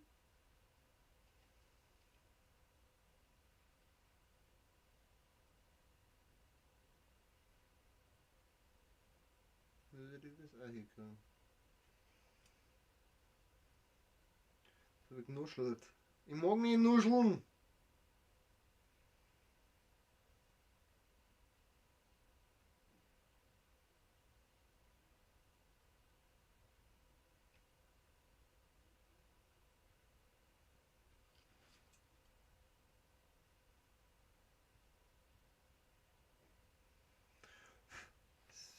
Würde ich das auch hinkriegen. So wie genuschelt. Ich mag nicht nuscheln.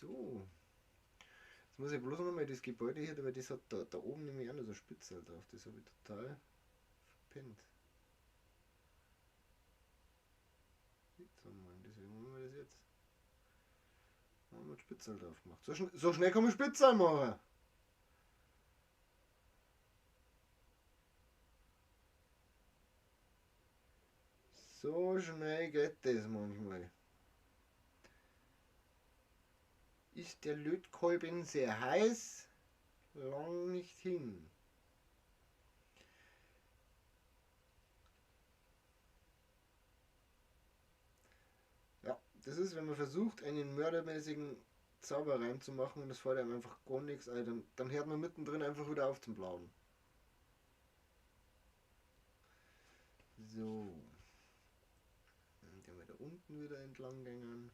So. Jetzt muss ich bloß noch mal das Gebäude hier, weil das hat da oben nämlich auch noch so Spitzel drauf. Das habe ich total verpennt. Jetzt haben wir, deswegen machen wir das jetzt. Haben wir Spitzel drauf gemacht. So schnell kann man Spitzel machen. So schnell geht das manchmal. Ist der Lötkolben sehr heiß? Lang nicht hin. Ja, das ist, wenn man versucht, einen mördermäßigen Zauber reinzumachen und es fällt einem einfach gar nichts ein, dann hört man mittendrin einfach wieder auf zum Blauen. So. Dann gehen wir da unten wieder entlang gehen.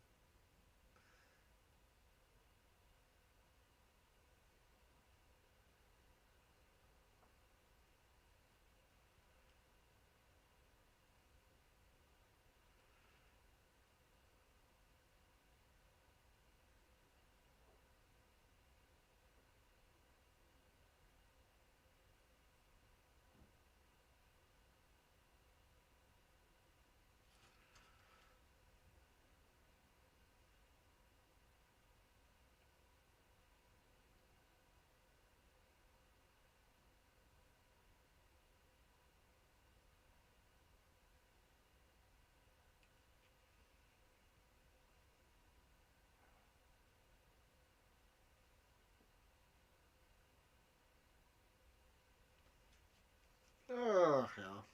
Ach ja.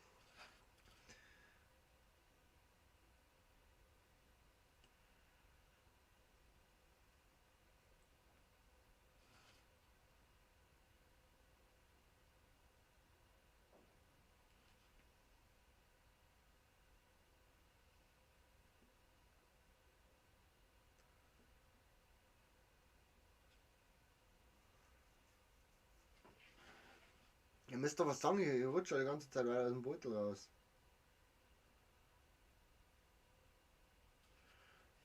Ihr müsst doch was sagen, ihr rutscht ja die ganze Zeit weiter aus dem Beutel raus.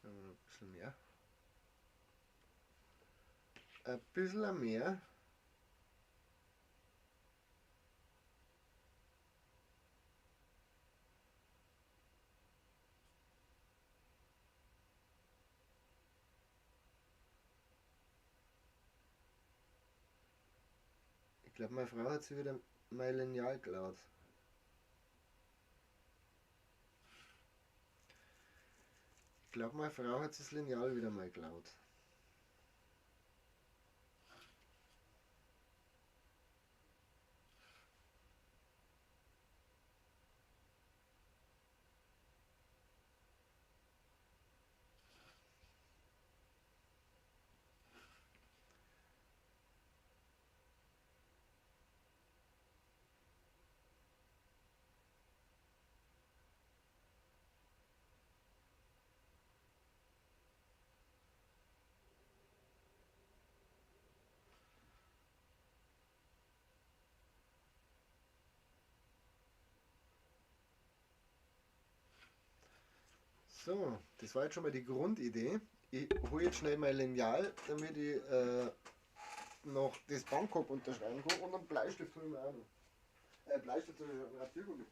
Ja, ein bisschen mehr. Ein bisschen mehr. Ich glaube, meine Frau hat sich wieder mein Lineal geklaut. Ich glaube, meine Frau hat sich das Lineal wieder mal geklaut. So, das war jetzt schon mal die Grundidee. Ich hole jetzt schnell mein Lineal, damit ich noch das Bangkok unterschreiben kann und einen Bleistift hole ich mir auch noch. Bleistift habe ich einen Radiergummi.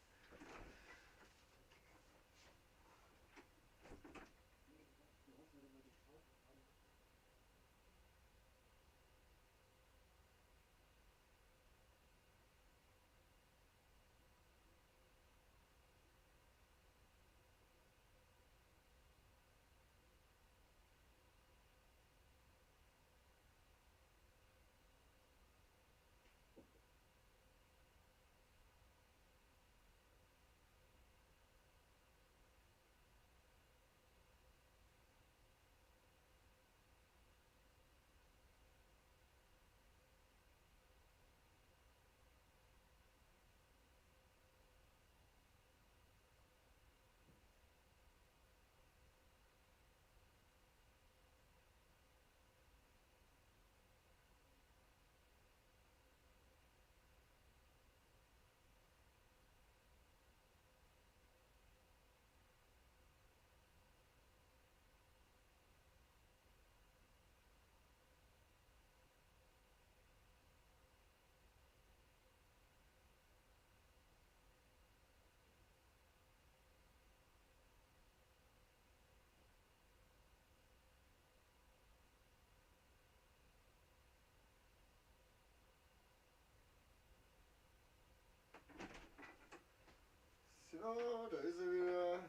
So, da ist er wieder.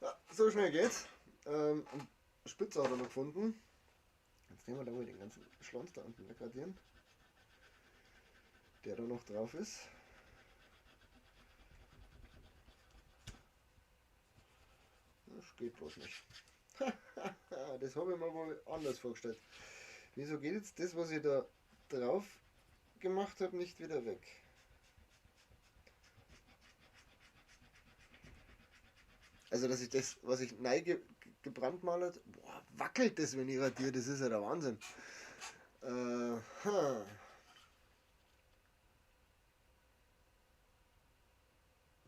Ja, so schnell geht's. Und Spitze hat er noch gefunden. Jetzt nehmen wir da mal den ganzen Schlons da unten wegradieren, der da noch drauf ist. Das geht bloß nicht. Das habe ich mir wohl anders vorgestellt. Wieso geht jetzt das, was ich da drauf gemacht habe, nicht wieder weg? Also, dass ich das, was ich neu gebrandmalt, boah, wackelt das, wenn ich radiere, das ist ja der Wahnsinn. Ha.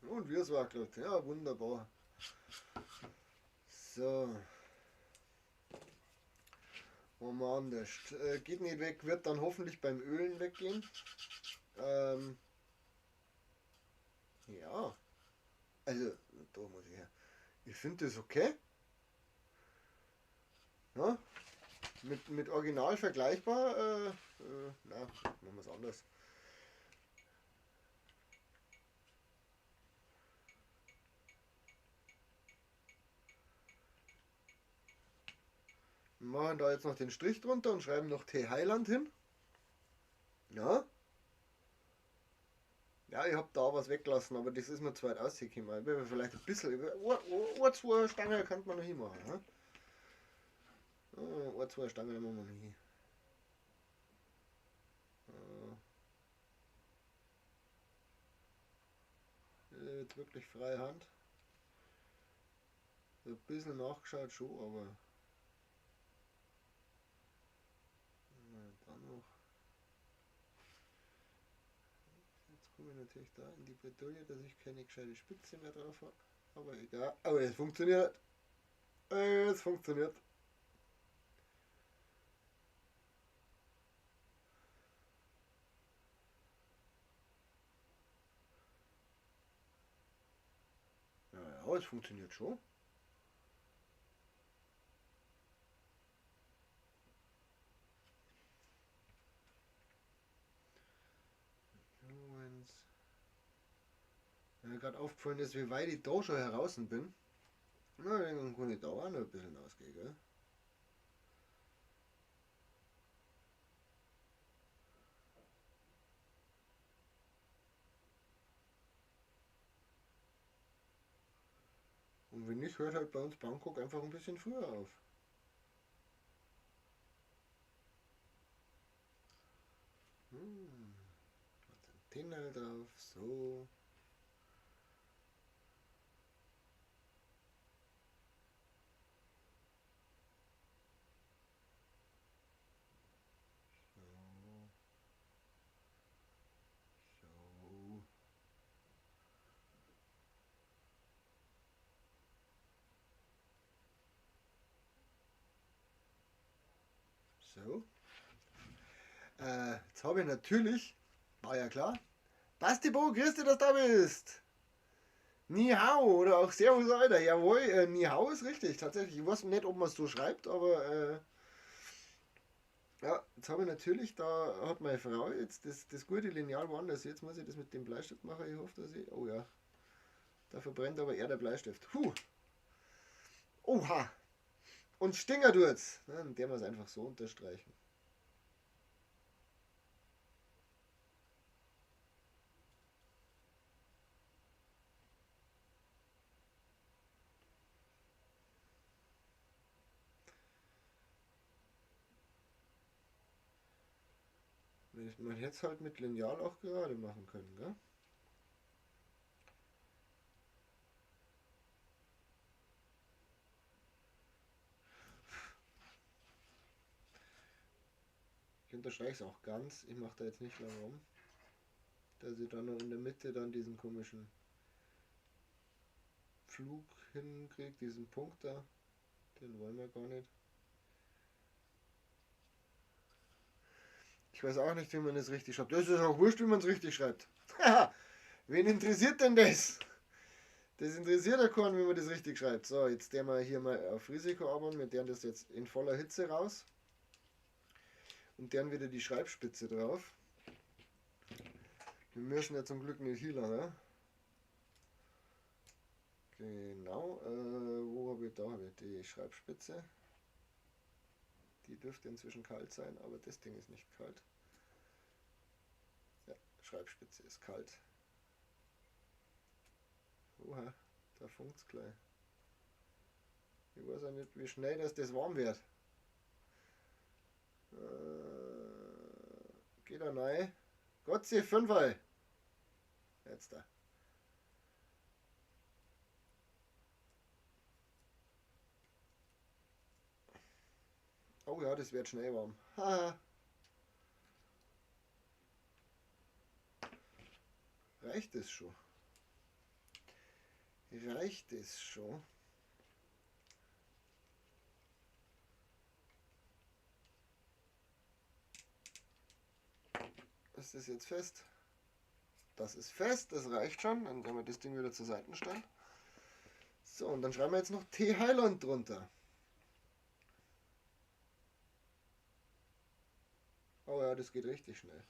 Und wie es wackelt, ja, wunderbar. So, machen wir anders. Geht nicht weg, wird dann hoffentlich beim Ölen weggehen. Ähm, ja, also, da muss ich her. Ich finde das okay. Ja, mit Original vergleichbar. Na, machen wir es anders. Wir machen da jetzt noch den Strich drunter und schreiben noch T Heiland hin. Ja. Ja, ich habe da was weggelassen, aber das ist mir zu weit ausgekommen. Ich will vielleicht ein bisschen, zwei Stangen könnte man noch hinmachen. Ne? Zwei Stangen machen wir noch hin. Jetzt wirklich freie Hand. Ein bisschen nachgeschaut schon, aber dann noch. Jetzt komme ich natürlich da in die Bredouille, dass ich keine gescheite Spitze mehr drauf habe. Aber egal. Aber es funktioniert. Es funktioniert. Ja, es funktioniert schon. Mir gerade aufgefallen ist, wie weit ich da schon heraus bin. Na, dann kann ich da auch noch ein bisschen ausgehen, gell? Und wenn nicht, hört halt bei uns Bangkok einfach ein bisschen früher auf. Hm, Antenne drauf, so. So. So. So. Jetzt habe ich natürlich, war ja klar, Basti Bo, grüß dich, dass du da bist. Ni hao oder auch Servus, Alter. Jawohl, Ni hao ist richtig, tatsächlich. Ich weiß nicht, ob man es so schreibt, aber ja, jetzt habe ich natürlich, da hat meine Frau jetzt das gute Lineal woanders. Jetzt muss ich das mit dem Bleistift machen. Ich hoffe, dass ich. Oh ja, da verbrennt aber eher der Bleistift. Oha! Und Stinger tut's. Dann der wir es einfach so unterstreichen. Man hätte es halt mit Lineal auch gerade machen können, gell? Ich unterstreiche es auch ganz. Ich mache da jetzt nicht lange rum. Dass ich dann noch in der Mitte dann diesen komischen Flug hinkriege, diesen Punkt da. Den wollen wir gar nicht. Ich weiß auch nicht, wie man das richtig schreibt. Das ist auch wurscht, wie man es richtig schreibt. Haha, wen interessiert denn das? Das interessiert ja keinen, wie man das richtig schreibt. So, jetzt der wir hier mal auf Risiko arbeiten. Wir deren das jetzt in voller Hitze raus. Und deren wieder die Schreibspitze drauf. Wir müssen ja zum Glück nicht hier lang, ja? Genau, wo habe ich da? Habe ich die Schreibspitze. Die dürfte inzwischen kalt sein, aber das Ding ist nicht kalt. Ja, Schreibspitze ist kalt. Oha, da funkt's gleich. Ich weiß auch nicht, wie schnell das warm wird. Geht da rein. Gott sei 5. Jetzt da. Oh ja, das wird schnell warm. Haha. Reicht es schon? Reicht es schon? Ist das jetzt fest? Das ist fest, das reicht schon. Dann können wir das Ding wieder zur Seite stellen. So, und dann schreiben wir jetzt noch T Highland drunter. Oh ja, das geht richtig schnell.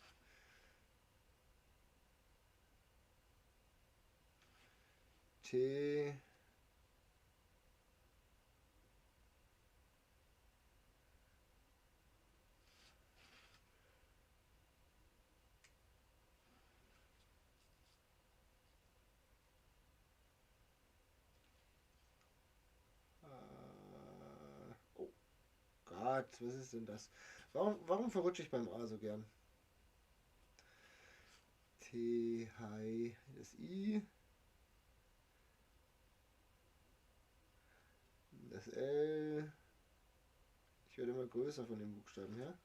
T. Oh Gott, was ist denn das? Warum verrutsche ich beim A so gern? T, Hi, das I. Das L. Ich werde immer größer von den Buchstaben her.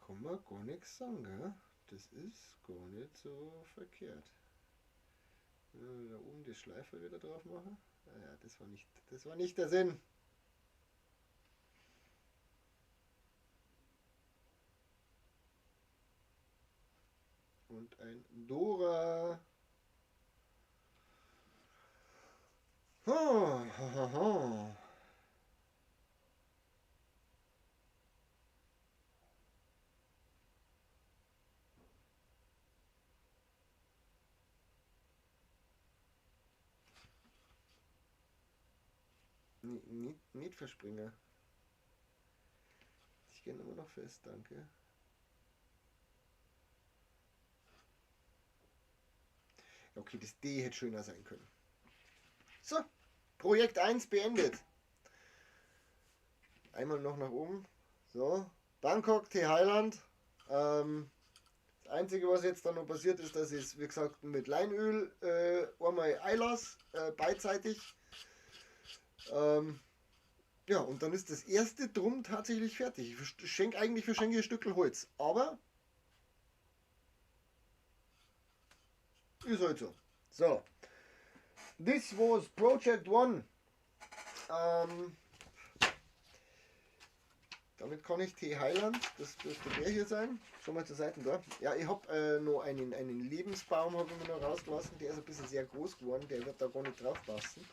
Kann man gar nichts sagen, gell? Das ist gar nicht so verkehrt. Wenn wir da oben die Schleife wieder drauf machen. Naja, das war nicht der Sinn. Und ein Dora. Oh, ho, ho. Nicht verspringen. Ich gehe immer noch fest, danke. Okay, das D hätte schöner sein können. So, Projekt 1 beendet. Einmal noch nach oben. So, Bangkok, T Highland. Das Einzige, was jetzt dann noch passiert ist, dass ich es, wie gesagt, mit Leinöl einmal einlasse, beidseitig. Ja, und dann ist das erste Drum tatsächlich fertig. Ich verschenke ein Stückel Holz. Aber ist halt so. So, this was Project One. Ähm, damit kann ich T. Heiland, das dürfte der hier sein, schon mal zur Seite da. Ja, ich habe noch einen Lebensbaum ich mir noch rausgelassen, der ist ein bisschen sehr groß geworden, der wird da gar nicht drauf passen.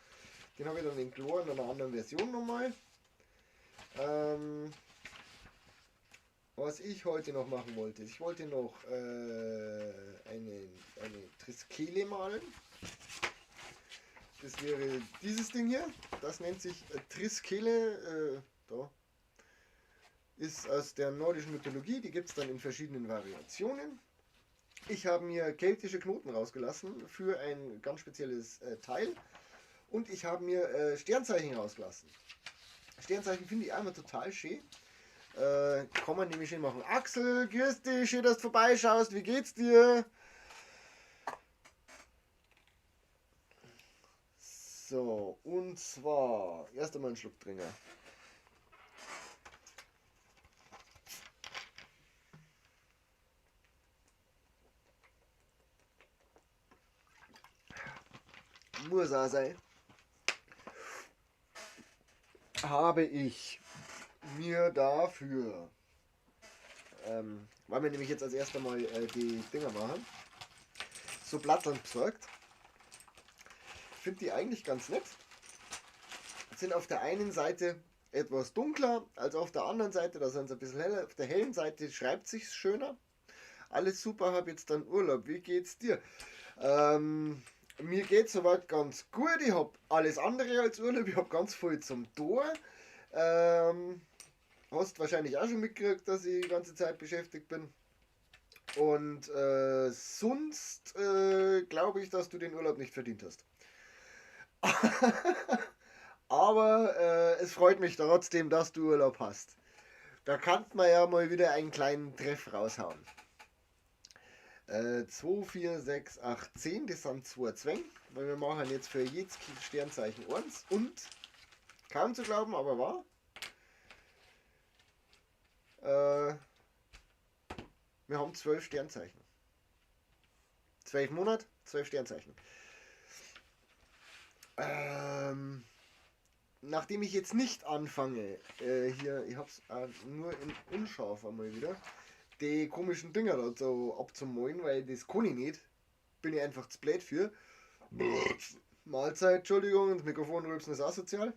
Den habe ich dann in Chlor in einer anderen Version nochmal. Was ich heute noch machen wollte, ich wollte noch eine Triskele malen. Das wäre dieses Ding hier, das nennt sich Triskele, da ist aus der nordischen Mythologie, die gibt es dann in verschiedenen Variationen. Ich habe mir keltische Knoten rausgelassen für ein ganz spezielles Teil und ich habe mir Sternzeichen rausgelassen. Sternzeichen finde ich einmal total schön. Kann man nämlich schön machen. Axel, grüß dich, schön, dass du vorbeischaust, wie geht's dir? So, und zwar, erst einmal einen Schluck trinken. Muss auch sein. Habe ich mir dafür, weil wir nämlich jetzt als erstes mal die Dinger machen, so Blattland besorgt. Finde die eigentlich ganz nett. Sind auf der einen Seite etwas dunkler als auf der anderen Seite, da sind sie ein bisschen heller. Auf der hellen Seite schreibt sich schöner. Alles super, habe jetzt dann Urlaub. Wie geht's dir? Mir geht soweit ganz gut. Ich habe alles andere als Urlaub. Ich habe ganz viel zum Tor. Hast wahrscheinlich auch schon mitgekriegt, dass ich die ganze Zeit beschäftigt bin. Und sonst glaube ich, dass du den Urlaub nicht verdient hast. Aber es freut mich trotzdem, dass du Urlaub hast. Da kann man ja mal wieder einen kleinen Treff raushauen. 2, 4, 6, 8, 10, das sind 2 Zwänge, weil wir machen jetzt für jedes Sternzeichen 1 und, kaum zu glauben, aber wahr, wir haben 12 Sternzeichen. 12 Monate, 12 Sternzeichen. Nachdem ich jetzt nicht anfange, hier, ich hab's nur in unscharf einmal wieder, die komischen Dinger da so abzumalen, weil das kann ich nicht. Bin ich einfach zu blöd für. Mahlzeit, Entschuldigung, das Mikrofon rülpsen ist asozial.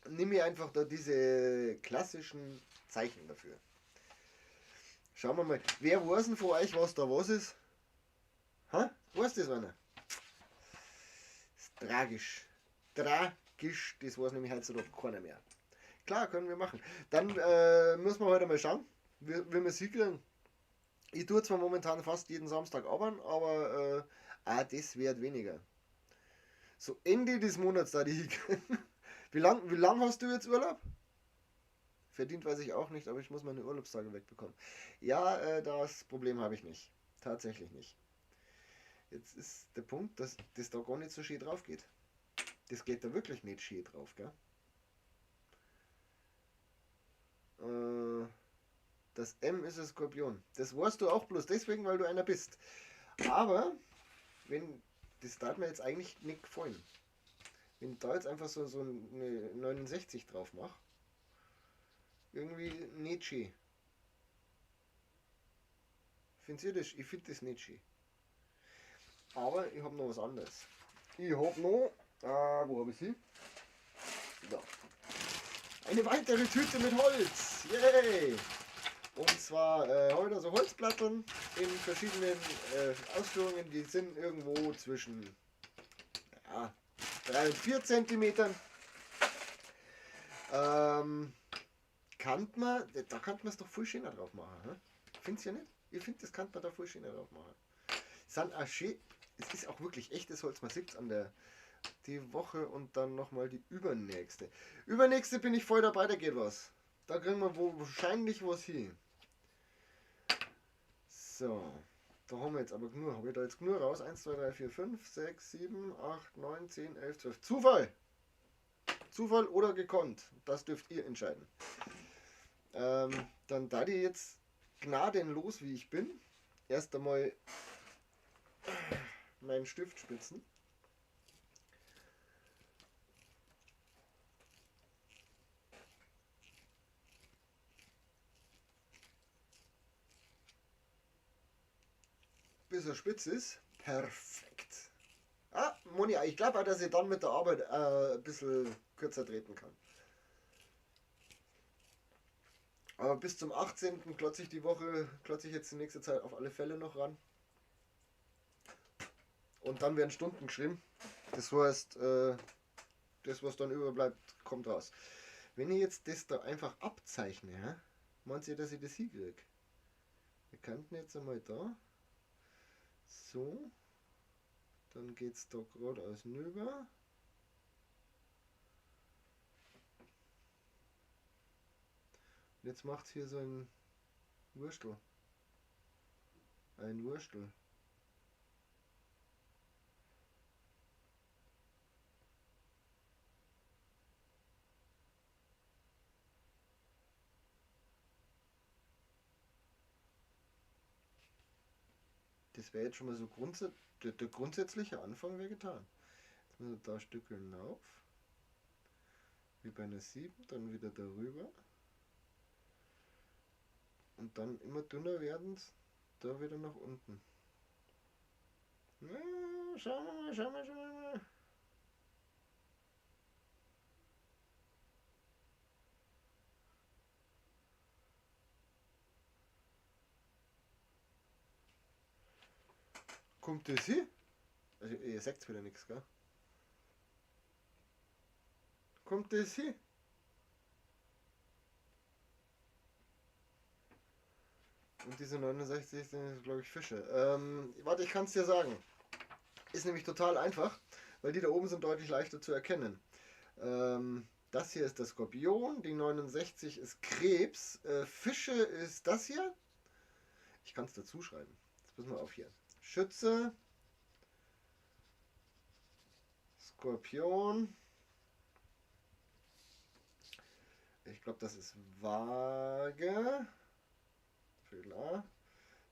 Nimm mir einfach da diese klassischen Zeichen dafür. Schauen wir mal. Wer weiß denn von euch, was da was ist? Ha? Weiß das einer? Das ist tragisch. Tragisch, das weiß nämlich heutzutage keiner mehr. Klar, können wir machen. Dann müssen wir heute mal schauen, wie wir es hinkriegen. Ich tue zwar momentan fast jeden Samstag arbeiten, aber das wird weniger. So Ende des Monats da die hinkriegen. Wie lang hast du jetzt Urlaub? Verdient weiß ich auch nicht, aber ich muss meine Urlaubstage wegbekommen. Ja, das Problem habe ich nicht. Tatsächlich nicht. Jetzt ist der Punkt, dass das da gar nicht so schön drauf geht. Das geht da wirklich nicht schön drauf, gell? Das M ist ein Skorpion. Das weißt du auch bloß deswegen, weil du einer bist. Aber, wenn, das darf mir jetzt eigentlich nicht gefallen. Wenn ich da jetzt einfach so eine 69 drauf mache, irgendwie nicht schön. Findest du das? Ich finde das nicht schön. Aber ich habe noch was anderes. Ich habe noch, wo habe ich sie? Da. Eine weitere Tüte mit Holz. Yay! Und zwar heute so Holzplatten in verschiedenen Ausführungen. Die sind irgendwo zwischen 3 und 4 Zentimetern. Da kann man es doch voll schöner drauf machen. He? Findest du ja nicht? Ich finde, das kann man da voll schöner drauf machen. Sind auch schön, es ist auch wirklich echtes Holz. Man sieht es an der die Woche und dann nochmal die übernächste. Übernächste bin ich voll dabei, da geht was. Da kriegen wir wahrscheinlich was hin. So, da haben wir jetzt aber nur, habe ich da jetzt nur raus? 1, 2, 3, 4, 5, 6, 7, 8, 9, 10, 11, 12. Zufall! Zufall oder gekonnt. Das dürft ihr entscheiden. Dann da die jetzt gnadenlos wie ich bin, erst einmal meinen Stift spitzen. Bis er spitz ist. Perfekt. Ah, Moni, ich glaube auch, dass ich dann mit der Arbeit ein bisschen kürzer treten kann. Aber bis zum 18. klotze ich die Woche, klotze ich jetzt die nächste Zeit auf alle Fälle noch ran. Und dann werden Stunden geschrieben. Das heißt, das was dann überbleibt, kommt raus. Wenn ich jetzt das da einfach abzeichne, ja, meint ihr, dass ich das hinkriege? Wir könnten jetzt einmal da. So. Dann geht es da geradeaus hinüber. Und jetzt macht es hier so ein Wurstel. Ein Wurstel. Das wäre jetzt schon mal so der grundsätzliche Anfang wäre getan. Jetzt müssen wir da stückeln auf. Wie bei einer 7, dann wieder darüber. Und dann immer dünner werden, da wieder nach unten. Ja, schauen wir mal, schauen wir mal. Kommt das hier? Also ihr seht wieder nichts, gell? Kommt das hier? Und diese 69 sind, glaube ich, Fische. Warte, ich kann es dir sagen. Ist nämlich total einfach, weil die da oben sind deutlich leichter zu erkennen. Das hier ist der Skorpion, die 69 ist Krebs, Fische ist das hier. Ich kann es dazu schreiben. Jetzt müssen wir auf hier. Schütze, Skorpion. Ich glaube, das ist Waage. Fehler.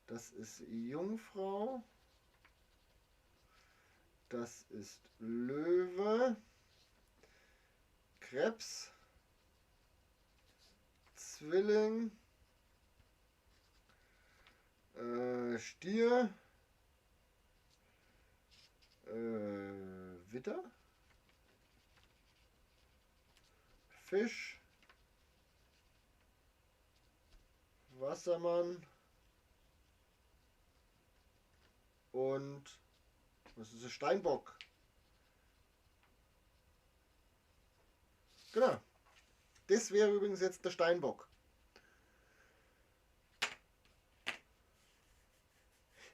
Das ist Jungfrau. Das ist Löwe. Krebs. Zwilling. Stier. Widder. Fisch. Wassermann. Und was ist das? Steinbock. Genau. Das wäre übrigens jetzt der Steinbock.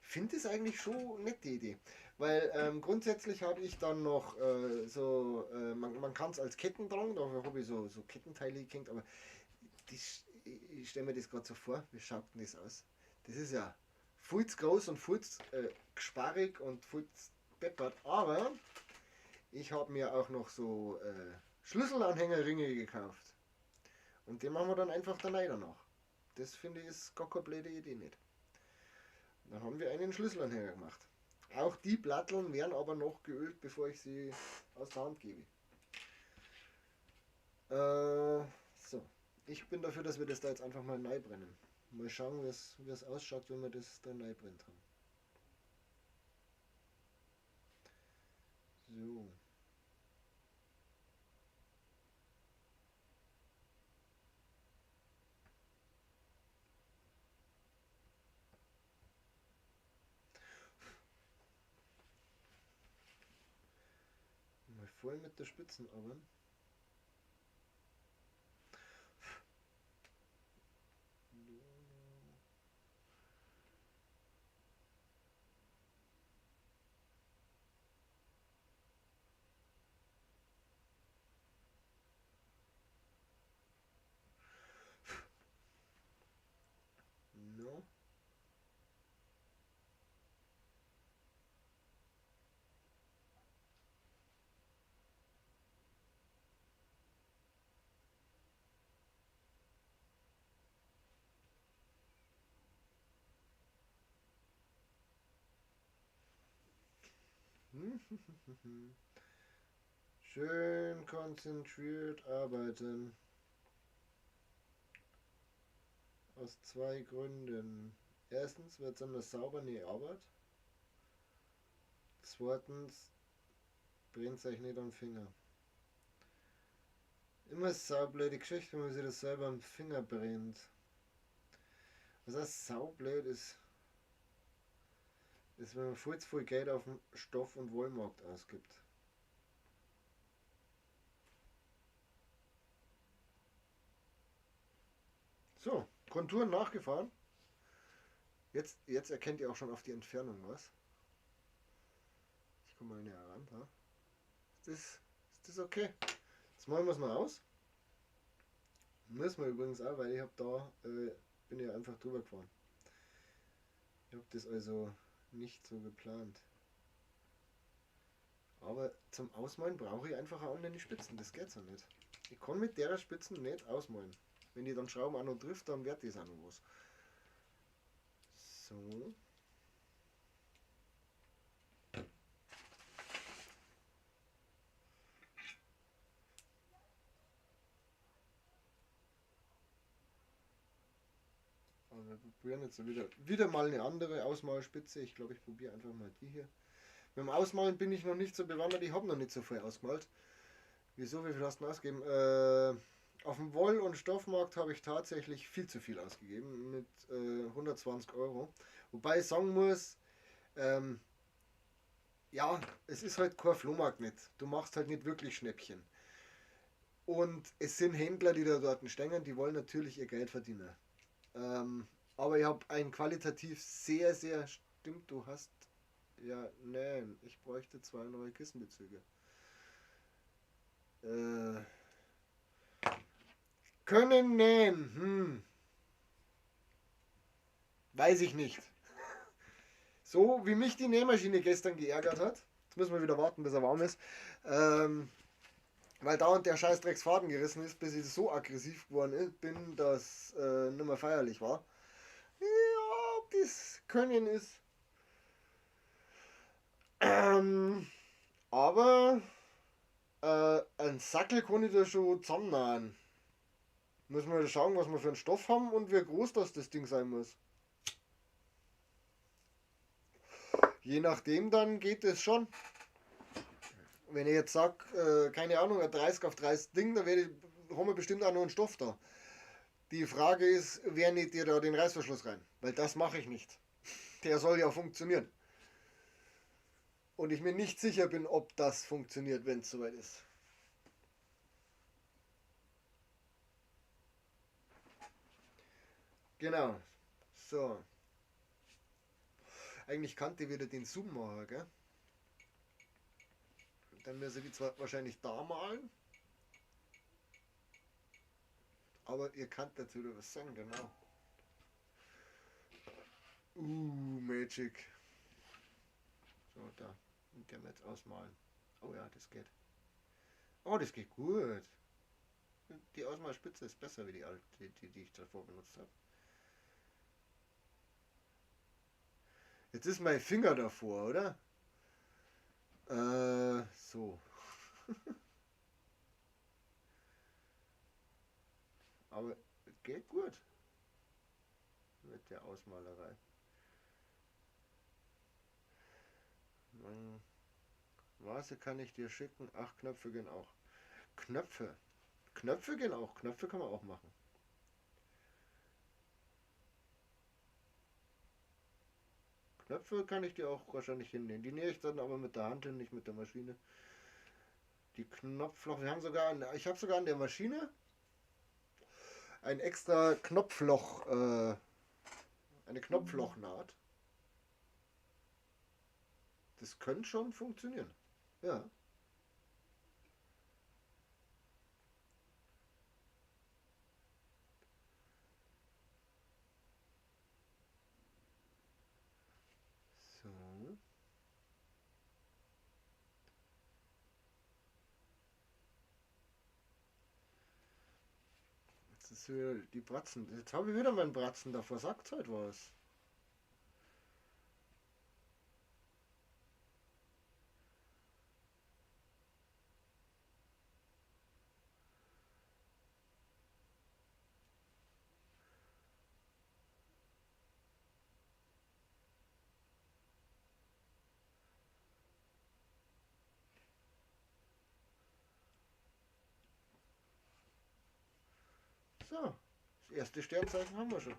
Ich finde es eigentlich schon eine nette Idee. Weil grundsätzlich habe ich dann noch man kann es als Ketten tragen, da habe ich so Kettenteile gehängt, aber ich stelle mir das gerade so vor, wie schaut denn das aus? Das ist ja viel zu groß und viel zu gesparrig und viel zu deppert, aber ich habe mir auch noch so Schlüsselanhängerringe gekauft. Und die machen wir dann einfach da rein danach. Das finde ich ist gar keine blöde Idee nicht. Dann haben wir einen Schlüsselanhänger gemacht. Auch die Platteln werden aber noch geölt, bevor ich sie aus der Hand gebe. So, ich bin dafür, dass wir das da jetzt einfach mal neu brennen. Mal schauen, wie es ausschaut, wenn wir das da neu brennt haben. So. Mal voll mit der Spitzenarbeit. No. Schön konzentriert arbeiten. Aus zwei Gründen. Erstens wird es immer sauber in die Arbeit. Zweitens brennt es euch nicht am Finger. Immer saublöde Geschichte, wenn man sich das selber am Finger brennt. Was heißt saublöd ist, wenn man viel zu viel Geld auf dem Stoff- und Wollmarkt ausgibt. So, Konturen nachgefahren. Jetzt erkennt ihr auch schon auf die Entfernung was. Ich komme mal näher ran. Da. Ist das okay? Jetzt machen wir es mal aus. Müssen wir übrigens auch, weil ich habe da, bin ja einfach drüber gefahren. Ich habe das also nicht so geplant. Aber zum Ausmalen brauche ich einfach auch eine Spitzen. Das geht so nicht. Ich kann mit der Spitzen nicht ausmalen. Wenn die dann Schrauben auch noch trifft, dann wird das auch noch was. So. Also wir probieren jetzt wieder mal eine andere Ausmalspitze. Ich glaube, ich probiere einfach mal die hier. Beim Ausmalen bin ich noch nicht so bewandert. Ich habe noch nicht so viel ausgemalt. Wieso? Wie viel hast du ausgegeben? Auf dem Woll- und Stoffmarkt habe ich tatsächlich viel zu viel ausgegeben mit 120 Euro. Wobei ich sagen muss, ähm, ja, es ist halt kein Flohmarkt nicht. Du machst halt nicht wirklich Schnäppchen. Und es sind Händler, die da dort stehen, die wollen natürlich ihr Geld verdienen. Aber ich habe ein qualitativ sehr, stimmt, du hast, ja, nein, ich bräuchte zwei neue Kissenbezüge. Äh, können nähen, weiß ich nicht. So wie mich die Nähmaschine gestern geärgert hat, jetzt müssen wir wieder warten, bis er warm ist, weil dauernd der Scheißdrecksfaden gerissen ist, bis ich so aggressiv geworden bin, dass nicht mehr feierlich war. Ja, ob das Können ist. Ähm, aber ein Sackel kann ich da schon zusammennähen. Müssen wir schauen, was wir für einen Stoff haben und wie groß das Ding sein muss. Je nachdem dann geht es schon. Wenn ich jetzt sage, keine Ahnung, ein 30 auf 30 Ding, dann haben wir bestimmt auch noch einen Stoff da. Die Frage ist, wer näht dir da den Reißverschluss rein? Weil das mache ich nicht. Der soll ja funktionieren. Und ich mir nicht sicher bin, ob das funktioniert, wenn es soweit ist. Genau. So. Eigentlich kannte ich wieder den Zoom machen, gell? Dann müssen die zwar wahrscheinlich da malen, aber ihr könnt dazu was sagen, genau. Magic. So, da. Und der jetzt ausmalen. Oh ja, das geht. Oh, das geht gut. Die Ausmalspitze ist besser wie die alte, die ich davor benutzt habe. Jetzt ist mein Finger davor, oder? So. Aber es geht gut mit der Ausmalerei. Maße kann ich dir schicken. Ach, Knöpfe gehen auch. Knöpfe. Knöpfe gehen auch. Knöpfe kann man auch machen. Knöpfe kann ich dir auch wahrscheinlich hinnähen. Die nähe ich dann aber mit der Hand hin, nicht mit der Maschine. Die Knopfloch. Ich habe sogar an der Maschine ein extra Knopfloch, eine Knopflochnaht. Das könnte schon funktionieren. Ja. So. Jetzt ist wieder die Bratzen. Jetzt habe ich wieder meinen Bratzen davor. Sagt halt was. So, das erste Sternzeichen haben wir schon.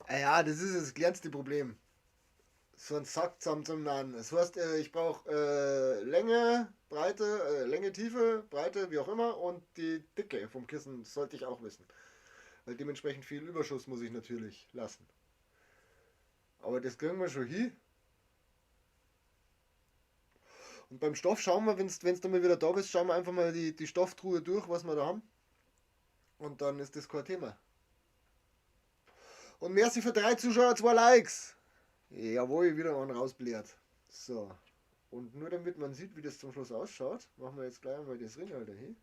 Ja, das ist das kleinste Problem. So ein Sack zusammen zum Nahen. Das heißt, ich brauche Länge, Breite, Länge, Tiefe, Breite, wie auch immer und die Dicke vom Kissen sollte ich auch wissen. Weil dementsprechend viel Überschuss muss ich natürlich lassen. Aber das kriegen wir schon hin. Und beim Stoff schauen wir, wenn du mal wieder da bist, schauen wir einfach mal die Stofftruhe durch, was wir da haben. Und dann ist das kein Thema. Und merci für 3 Zuschauer, 2 Likes. Jawohl, wieder einen rausbläht. So. Und nur damit man sieht, wie das zum Schluss ausschaut, machen wir jetzt gleich einmal das Ringhalter hin.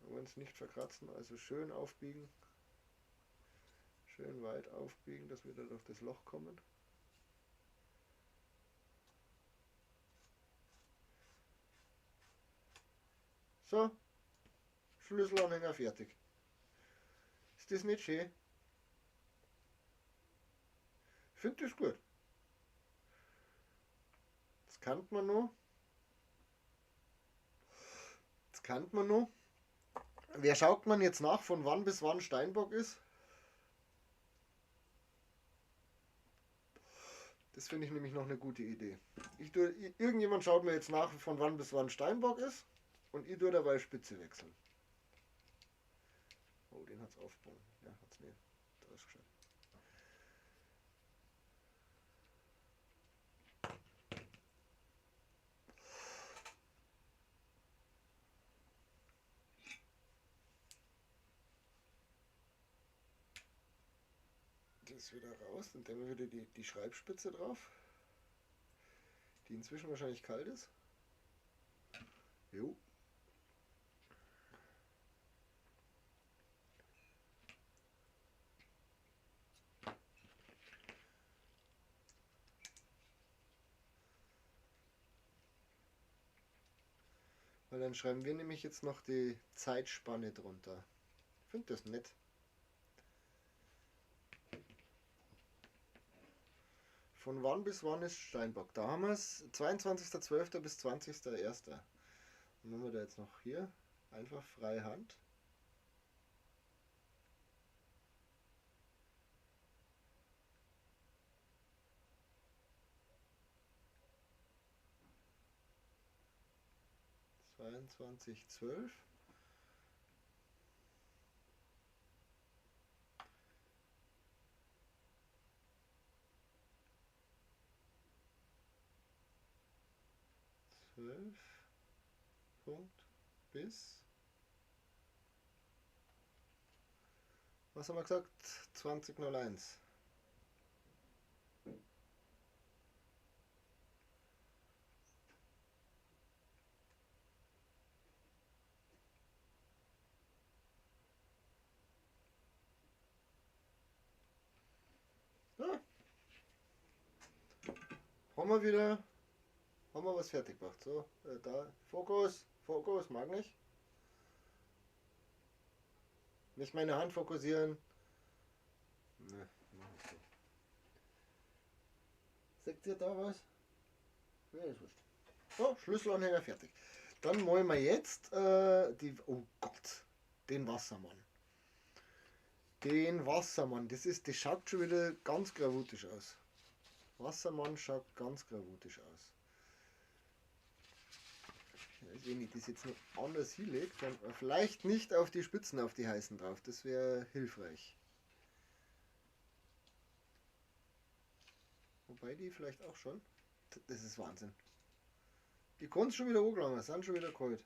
Wir wollen es nicht verkratzen, also schön aufbiegen. Schön weit aufbiegen, dass wir da durch das Loch kommen. So, Schlüsselanhänger fertig. Ist das nicht schön? Ich finde das gut. Das kann man noch. Wer schaut man jetzt nach, von wann bis wann Steinbock ist? Das finde ich nämlich noch eine gute Idee. Irgendjemand schaut mir jetzt nach, von wann bis wann Steinbock ist. Und ich tue dabei Spitze wechseln. Oh, den hat es aufgebaut. Ja, hat es nicht. Da ist gescheit. Das wieder raus. Dann nehmen wir wieder die Schreibspitze drauf. Die inzwischen wahrscheinlich kalt ist. Jo. Weil dann schreiben wir nämlich jetzt noch die Zeitspanne drunter. Ich finde das nett. Von wann bis wann ist Steinbock? Da haben wir es 22.12. bis 20.01. Dann machen wir da jetzt noch hier einfach freie Hand. Zweiundzwanzig 12. Punkt bis, was haben wir gesagt? 2001. Ja. Haben wir was fertig gemacht. So, da, Fokus, mag nicht. Nicht meine Hand fokussieren. Ne, mach ich so. Seht ihr da was? Ja, ist wurscht. So, Schlüsselanhänger fertig. Dann malen wir jetzt oh Gott, den Wassermann. Das schaut schon wieder ganz gravutisch aus. Wassermann schaut ganz gravutisch aus. Also wenn ich das jetzt noch anders hinlege, dann vielleicht nicht auf die Spitzen, auf die heißen drauf. Das wäre hilfreich. Wobei die vielleicht auch schon. Das ist Wahnsinn. Die kann es schon wieder hochgelangen, sind schon wieder kalt.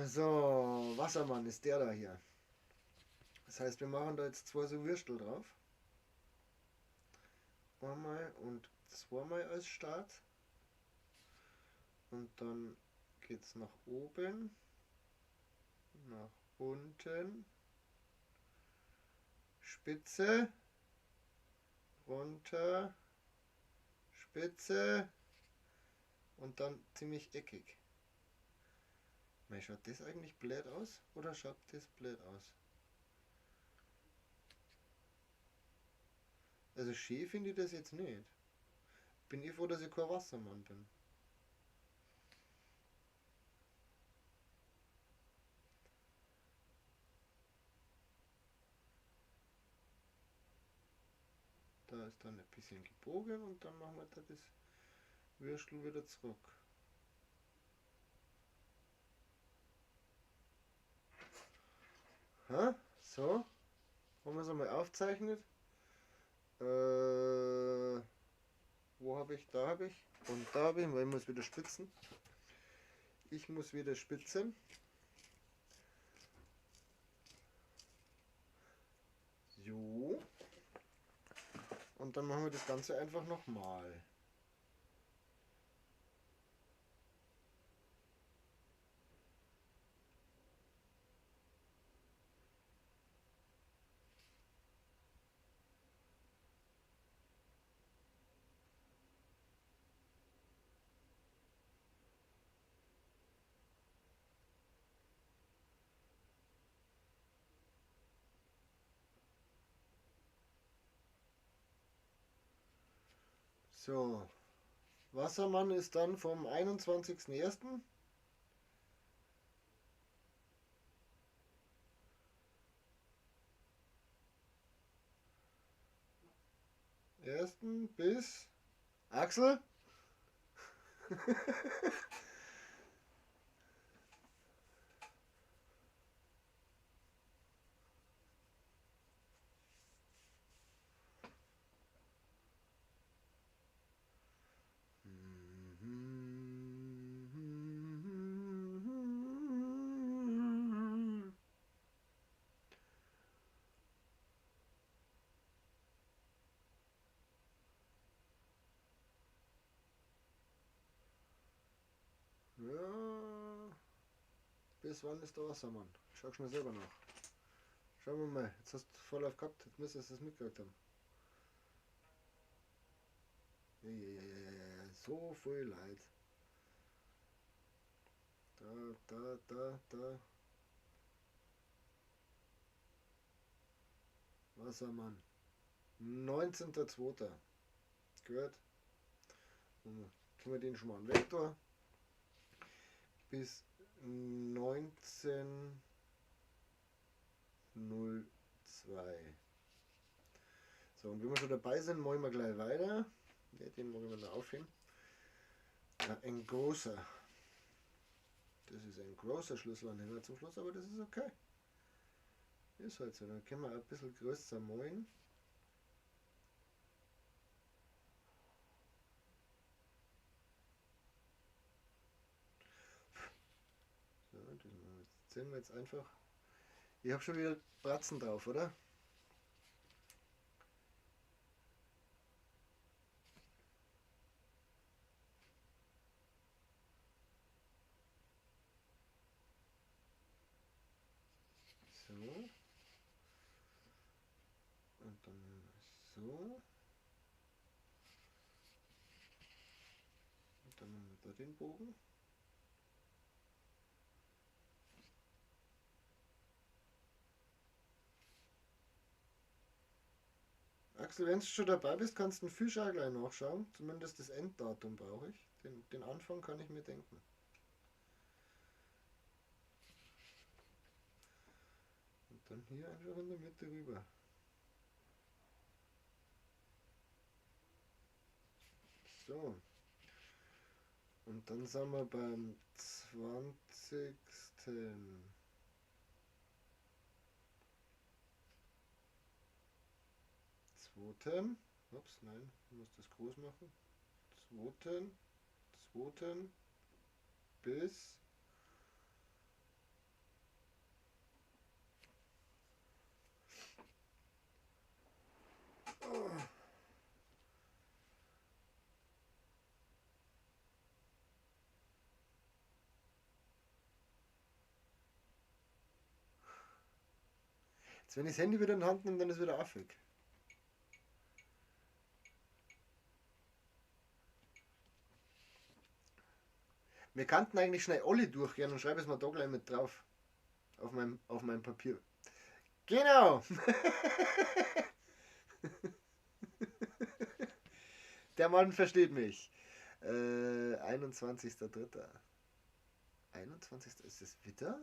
So, Wassermann ist der da hier. Das heißt, wir machen da jetzt 2 so Würstel drauf. Einmal und zweimal als Start. Und dann geht es nach oben, nach unten, Spitze, runter, Spitze und dann ziemlich eckig. Schaut das eigentlich blöd aus oder schaut das blöd aus? Also schön finde ich das jetzt nicht. bin eh froh, dass ich kein Wassermann bin. Da ist dann ein bisschen gebogen und dann machen wir da das Würstel wieder zurück. Ha? So, haben wir es einmal aufgezeichnet. Wo habe ich? Da habe ich. Und da habe ich, weil ich muss wieder spitzen. Ich muss wieder spitzen. So. Und dann machen wir das Ganze einfach nochmal. So. Wassermann ist dann vom 21.01. Bis Axel. Ja, bis wann ist der Wassermann? Schau schnell selber nach. Schauen wir mal, jetzt hast du Vorlauf gehabt, jetzt müsstest du es mitgekriegt haben. Ja, ja, ja, ja, ja, ja, so viel Leid. Da. Wassermann. 19.02. Gut. Können wir den schon mal einen Vektor. Bis 19.02. So, und wenn wir schon dabei sind, machen wir gleich weiter. Ja, den machen wir noch aufheben. Ja, ein großer. Das ist ein großer Schlüsselanhänger zum Schluss, aber das ist okay. Ist halt so. Dann können wir ein bisschen größer malen. So, das zählen wir jetzt einfach. Ich habe schon wieder Bratzen drauf, oder? So. Und dann so. Und dann haben wir da den Bogen. Axel, wenn du schon dabei bist, kannst du den Fisch auch gleich nachschauen. Zumindest das Enddatum brauche ich. Den Anfang kann ich mir denken. Und dann hier einfach in der Mitte rüber. So. Und dann sind wir beim 20. Zweiten. Ups, nein, ich muss das groß machen. Zweiten bis jetzt, wenn ich das Handy wieder in die Hand nehme, dann ist wieder affig. Wir kannten eigentlich schnell alle durchgehen und schreibe es mal da gleich mit drauf. Auf meinem Papier. Genau! Der Mann versteht mich. 21.03. 21. Ist das Witter?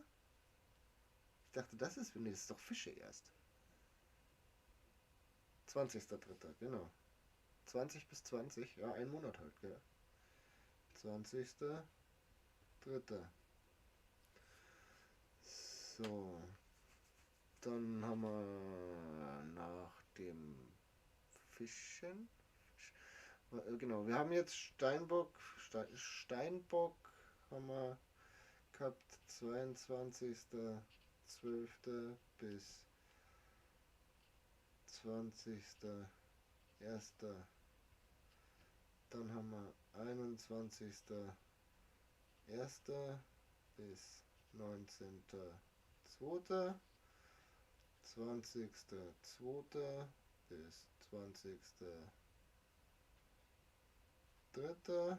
Ich dachte, das ist, nee, das ist doch Fische erst. 20.03. Genau. 20 bis 20, ja, ein Monat halt, gell. 20.03. So, dann haben wir nach dem Fischen. Genau, wir haben jetzt Steinbock haben wir gehabt, 22.12. bis 20.01. Dann haben wir 21.01. bis 19.02. 20.02. bis 20.03.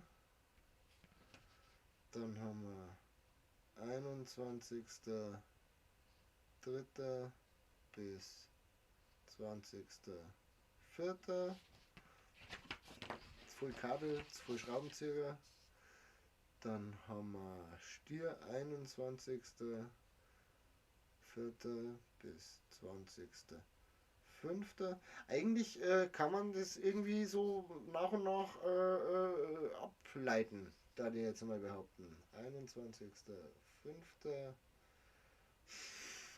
Dann haben wir 21.03. bis 20.04. Voll Kabel, voll Schraubenzieher. Dann haben wir Stier 21.04. bis 20.05. Eigentlich kann man das irgendwie so nach und nach ableiten, da die jetzt mal behaupten. 21.05.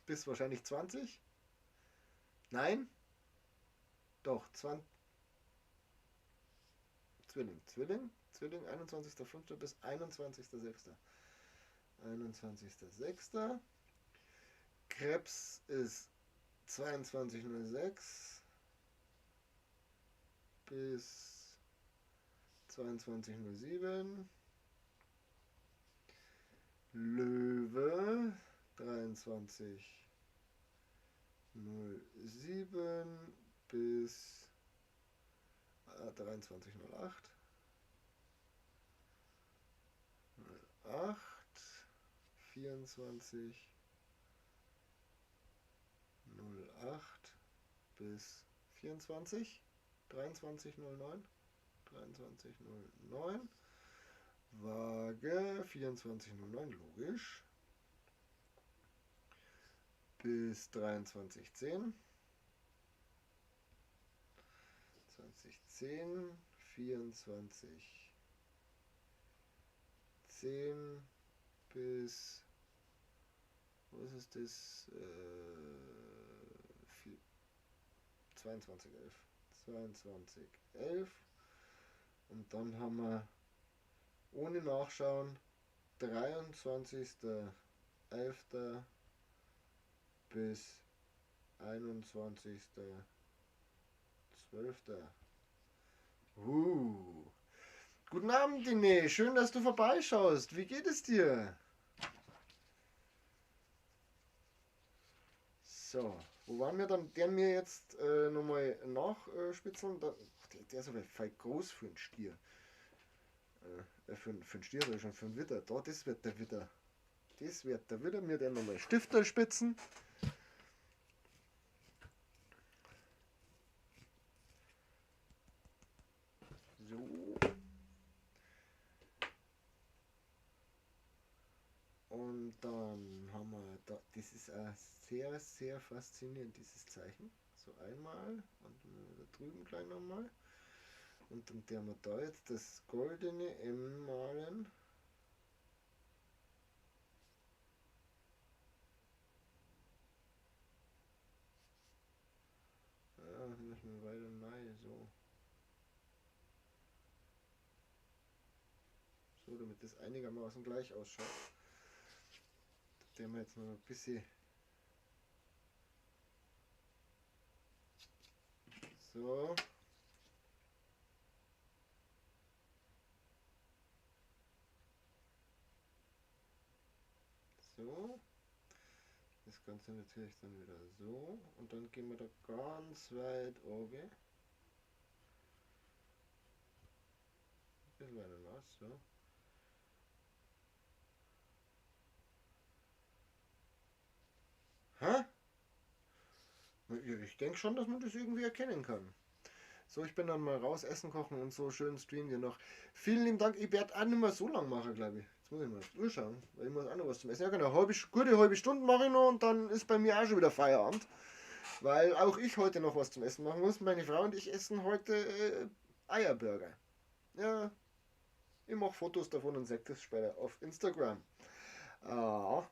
bis wahrscheinlich 20. Nein? Doch, 20. Zwilling, 21.05. bis 21.06. 21.06. Krebs ist 22.06 bis 22.07. Löwe 23.07 bis 23.08. 08 24 08 bis 24 23.09 23.09. Waage 24.09, logisch, bis 23.10 2010 24.10 bis, was ist das? 22.11 22.11. Und dann haben wir ohne Nachschauen 23.11. bis 21.12. Guten Abend, Dine. Schön, dass du vorbeischaust. Wie geht es dir? So, wo waren wir dann? Der mir jetzt nochmal nachspitzeln. Der ist aber voll groß für einen Stier. Für einen Stier, oder schon für einen Widder. Da, das wird der Widder. Das wird der Widder. Mir der nochmal Stifter spitzen. So. Und dann haben wir da, das ist sehr, sehr faszinierend, dieses Zeichen. So einmal und da drüben gleich nochmal. Und dann werden wir da jetzt das goldene M malen. Ja, müssen wir weiter rein, so. So, damit das einigermaßen gleich ausschaut. Da werden wir jetzt noch ein bisschen so. So. Das Ganze natürlich dann wieder so. Und dann gehen wir da ganz weit oben. Ein bisschen weiter raus, so. Hä? Ich denke schon, dass man das irgendwie erkennen kann. So, ich bin dann mal raus, Essen kochen und so schön streamen wir noch. Vielen lieben Dank. Ich werde auch nicht mehr so lang machen, glaube ich. Jetzt muss ich mal auf die Uhr schauen, weil ich muss auch noch was zum Essen. Ja, genau, gute halbe Stunde mache ich noch und dann ist bei mir auch schon wieder Feierabend. Weil auch ich heute noch was zum Essen machen muss. Meine Frau und ich essen heute Eierburger. Ja, ich mache Fotos davon und sage das später auf Instagram. Ah,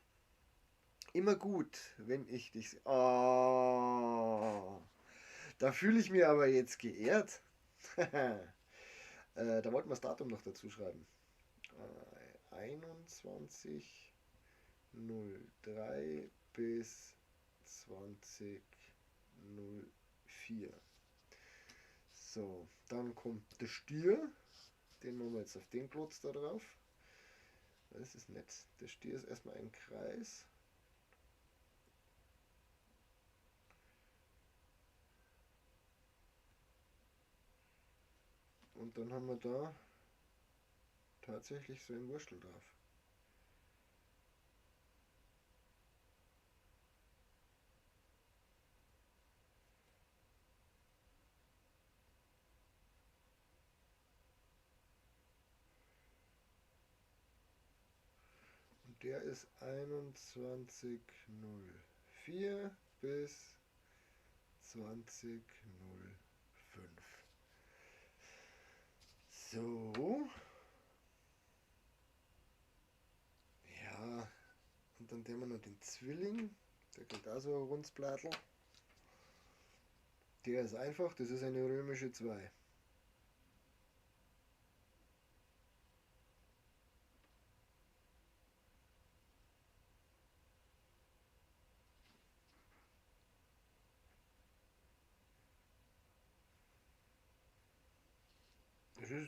immer gut, wenn ich dich. Ah, da fühle ich mich aber jetzt geehrt. Da wollten wir das Datum noch dazu schreiben. 21.03 bis 20.04. So, dann kommt der Stier. Den machen wir jetzt auf den Klotz da drauf. Das ist nett. Der Stier ist erstmal ein Kreis. Und dann haben wir da tatsächlich so ein Wurstel drauf. Und der ist 21.04 bis 20.05. So. Ja. Und dann haben wir noch den Zwilling. Der kriegt auch so ein rundes Blattl. Der ist einfach, das ist eine römische 2.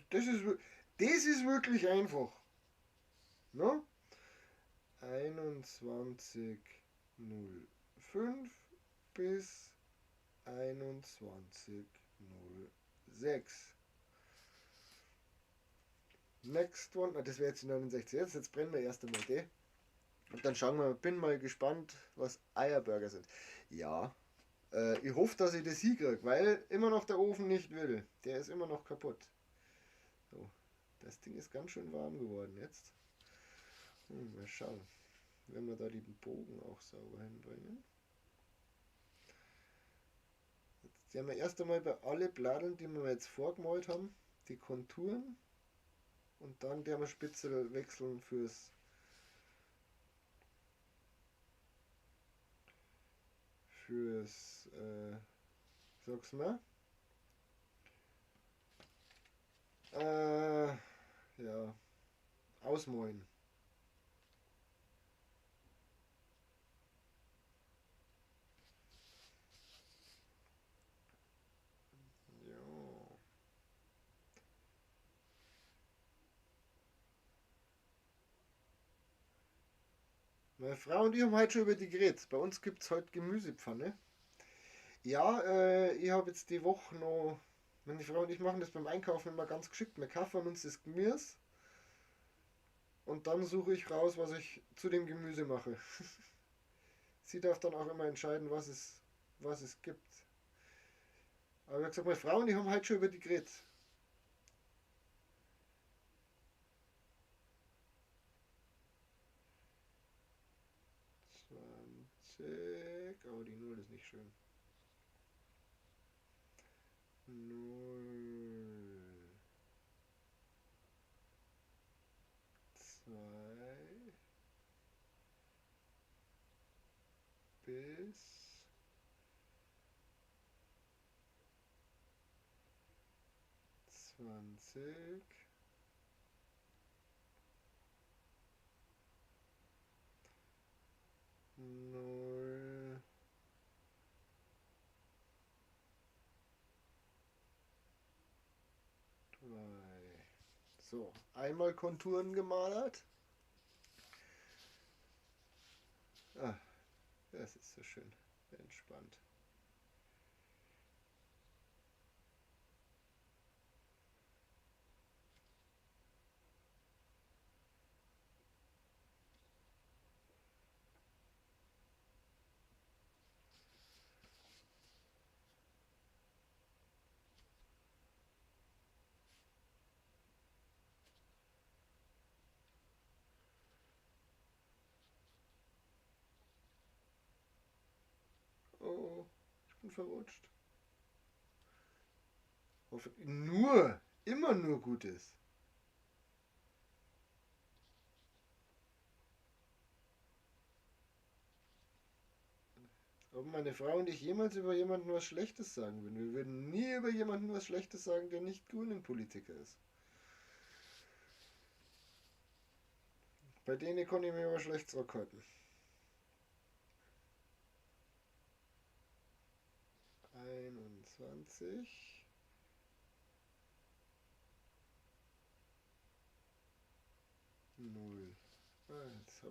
Das ist wirklich einfach. Ne? 21.05 bis 21.06. Next one, das wäre jetzt die 69. Jetzt brennen wir erst einmal die. Und dann schauen wir, bin mal gespannt, was Eierburger sind. Ja, ich hoffe, dass ich das hinkriege, weil immer noch der Ofen nicht will. Der ist immer noch kaputt. So, das Ding ist ganz schön warm geworden jetzt. Mal schauen, wenn wir da den Bogen auch sauber hinbringen. Jetzt sehen wir erst einmal bei alle Bladeln, die wir jetzt vorgemalt haben, die Konturen. Und dann der wir Spitze wechseln sag's mal, ja, ausmalen. Ja. Meine Frau und ich haben heute schon über die geredet. Bei uns gibt es heute Gemüsepfanne. Ja, ich habe jetzt die Woche noch. Meine Frau und ich machen das beim Einkaufen immer ganz geschickt. Wir kaufen uns das Gemüse und dann suche ich raus, was ich zu dem Gemüse mache. Sie darf dann auch immer entscheiden, was es gibt. Aber wie gesagt, meine Frau und ich haben heute schon über die geredet. 20. Oh, die Null ist nicht schön. 0, 2 bis 20. 0, 3. So, einmal Konturen gemalert. Ah, das ist so schön entspannt. Weihnachten verrutscht? Hoffe nur, immer nur Gutes. Ob meine Frau und ich jemals über jemanden was Schlechtes sagen würden. Wir würden nie über jemanden was Schlechtes sagen, der nicht Grünen-Politiker ist. Bei denen kann ich mir aber schlecht zurückhalten. 21. Null. Jetzt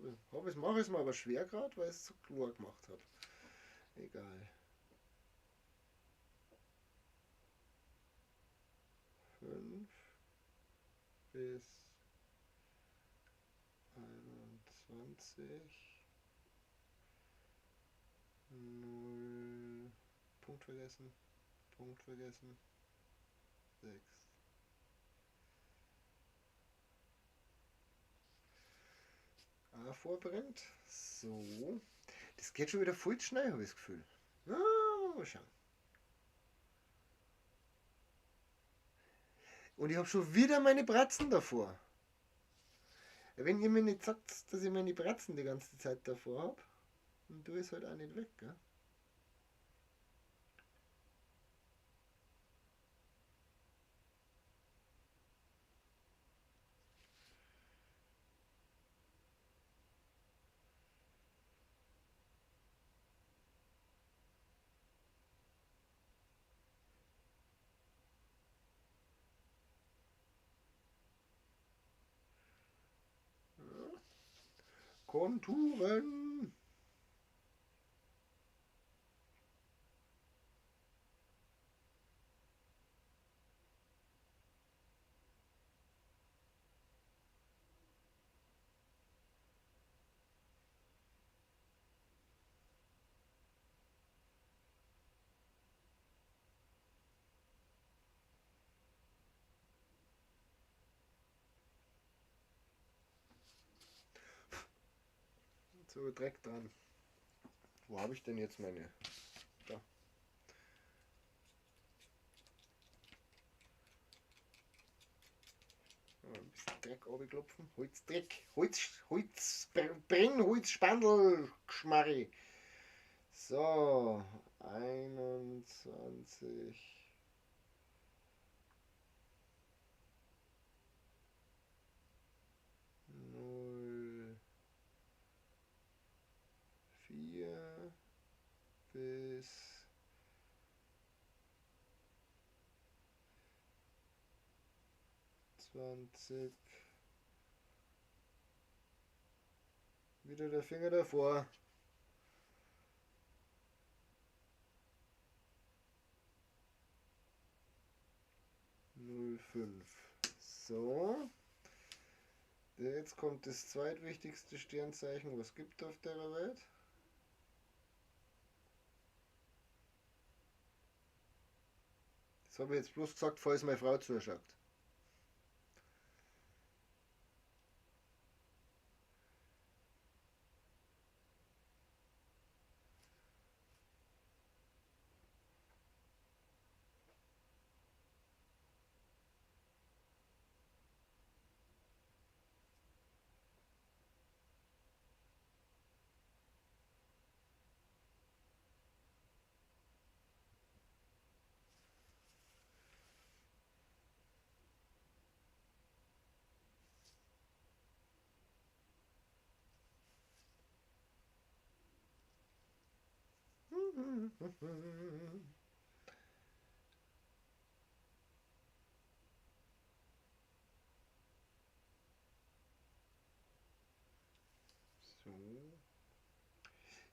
mache ich es mal aber schwer gerade, weil ich es zu klar gemacht habe. Egal. 5 bis 21. 0. Punkt vergessen. Punkt vergessen. 6. Vorbrennt. So. Das geht schon wieder voll schnell, habe ich das Gefühl. Mal schauen. Und ich habe schon wieder meine Bratzen davor. Wenn ihr mir nicht sagt, dass ich meine Bratzen die ganze Zeit davor habe, dann tue ich es halt auch nicht weg, gell? Konturen. So, Dreck dran. Wo habe ich denn jetzt meine? Da. Ein bisschen Dreck runterklopfen. Holzdreck. Brennholzspandel, Geschmarri. So, 21. 0. 4 bis 20. Wieder der Finger davor. 05. So. Jetzt kommt das zweitwichtigste Sternzeichen, was es gibt auf der Welt. Das habe ich jetzt bloß gesagt, falls meine Frau zuschaut. So.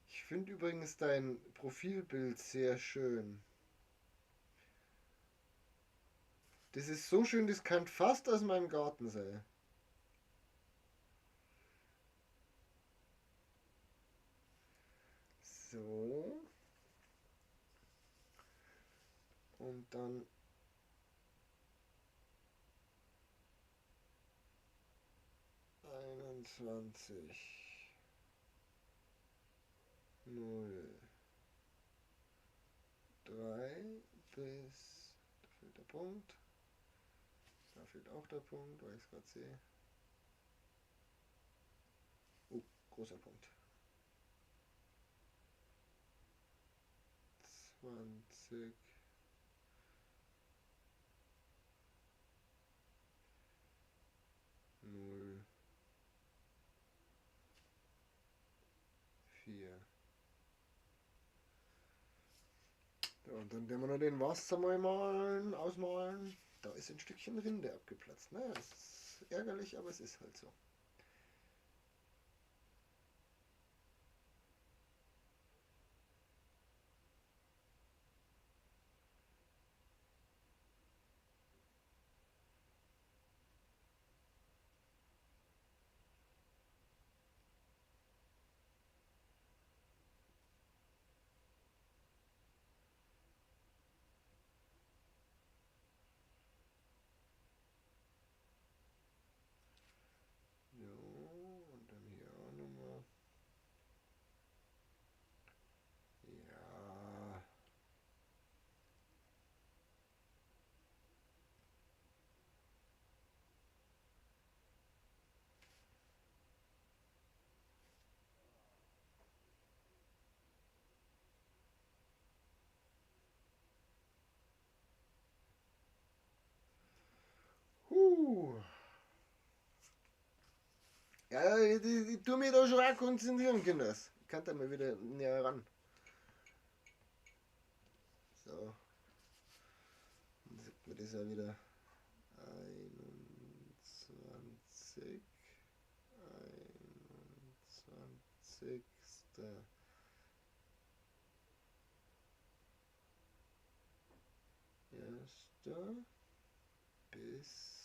Ich finde übrigens dein Profilbild sehr schön. Das ist so schön, das kann fast aus meinem Garten sein. So. Und dann 21. 0. 3 bis, da fehlt der Punkt, da fehlt auch der Punkt, weil ich es gerade sehe. Oh, großer Punkt. 20, 0, 4. Ja, und dann werden wir noch den Wasser mal malen, ausmalen. Da ist ein Stückchen Rinde abgeplatzt. Naja, das ist ärgerlich, aber es ist halt so. Jo, und dann hier auch nochmal. Ja. Huh. Ja, ich tue mich da schon auch konzentrieren, Kinders. Ich kann da mal wieder näher ran. So. Dann sieht man das ja wieder. 21. 21. Erster bis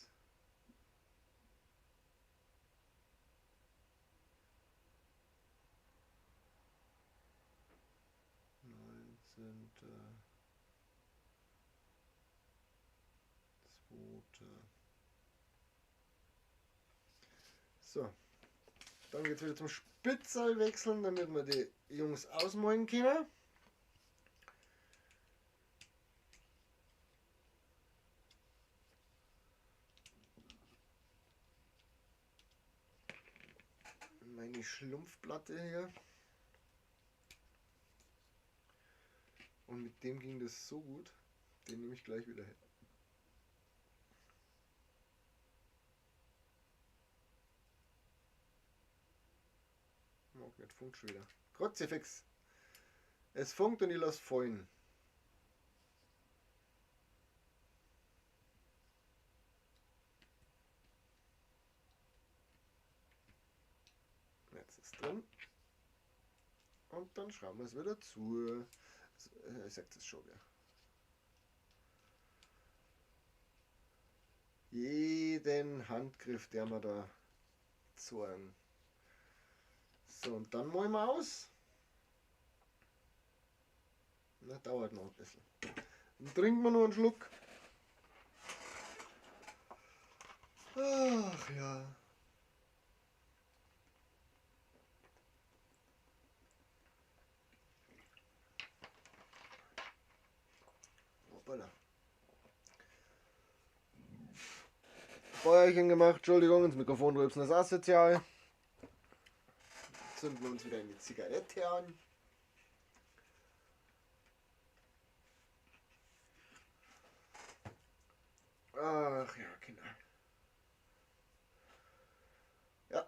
19. 2. So, dann geht es wieder zum Spitzerl wechseln, damit wir die Jungs ausmalen können. Meine Schlumpfplatte hier. Und mit dem ging das so gut, den nehme ich gleich wieder her. Mag nicht, funkt schon wieder. Kruzifix! Es funkt und ich lasse fallen. Jetzt ist drin. Und dann schrauben wir es wieder zu. Ihr seht es schon wieder. Jeden Handgriff, der wir da zeigen. So, und dann malen wir aus. Na, dauert noch ein bisschen. Dann trinken wir noch einen Schluck. Ach ja. Hoppala. Feuerchen gemacht, Entschuldigung, ins Mikrofon rülpsen ist asozial. Zünden wir uns wieder in die Zigarette an. Ach ja, Kinder. Ja,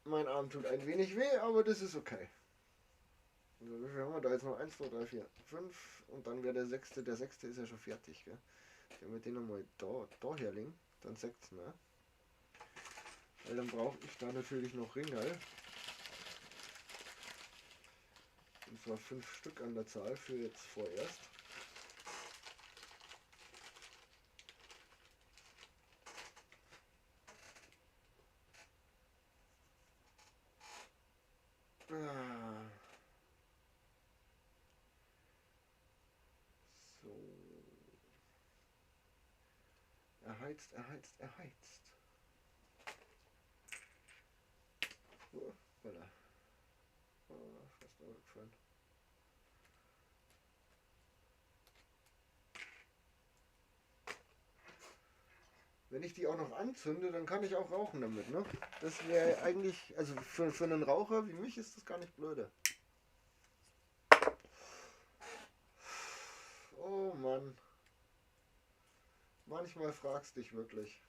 mein Arm tut ein wenig weh, aber das ist okay. Also, wie viel haben wir da jetzt noch? 1, 2, 3, 4, 5 und dann wäre der sechste. Der sechste ist ja schon fertig, gell? Wenn wir den nochmal da herlegen, dann 6, ne? Weil dann brauche ich da natürlich noch Ringerl. Und zwar 5 Stück an der Zahl für jetzt vorerst. Ah. So. Erheizt, erheizt, erheizt. Oh, voilà. Oh, fast runtergefallen. Wenn ich die auch noch anzünde, dann kann ich auch rauchen damit, ne? Das wäre eigentlich, also für einen Raucher wie mich ist das gar nicht blöde. Oh Mann. Manchmal fragst dich wirklich.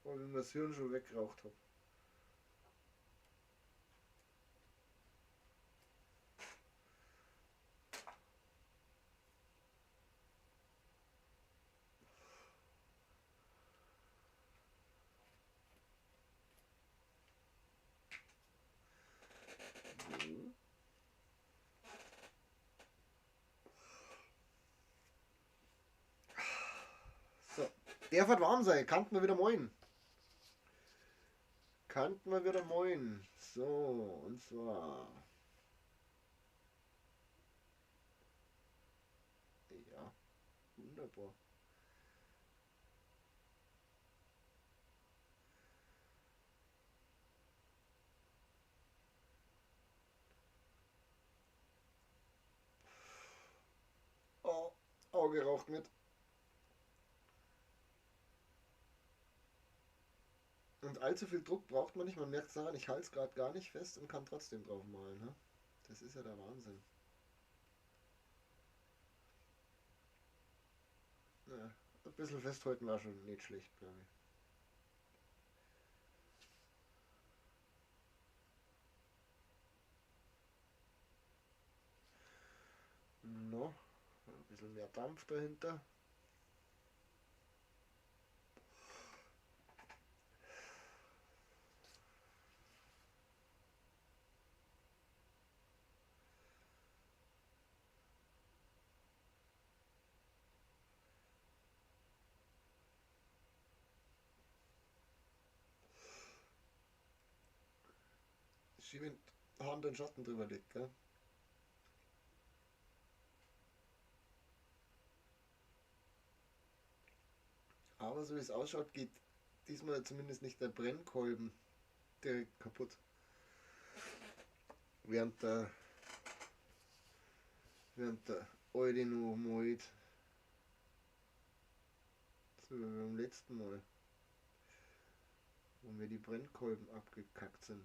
Und wenn man das Hirn schon weggeraucht hat. So, der wird warm sein. Kannten wir wieder moin. Kannten wir wieder moin. So, und zwar. Ja, wunderbar. Oh, Auge raucht mit. Und allzu viel Druck braucht man nicht. Man merkt es daran, ich halte es gerade gar nicht fest und kann trotzdem drauf malen. Ne? Das ist ja der Wahnsinn. Ja, ein bisschen festhalten war schon nicht schlecht, glaube ich. No, ein bisschen mehr Dampf dahinter. Schieben Hand und Schatten drüber liegt, gell? Aber so wie es ausschaut, geht diesmal zumindest nicht der Brennkolben direkt kaputt. Während der, während der alte noch malt. So wie beim letzten Mal, wo mir die Brennkolben abgekackt sind.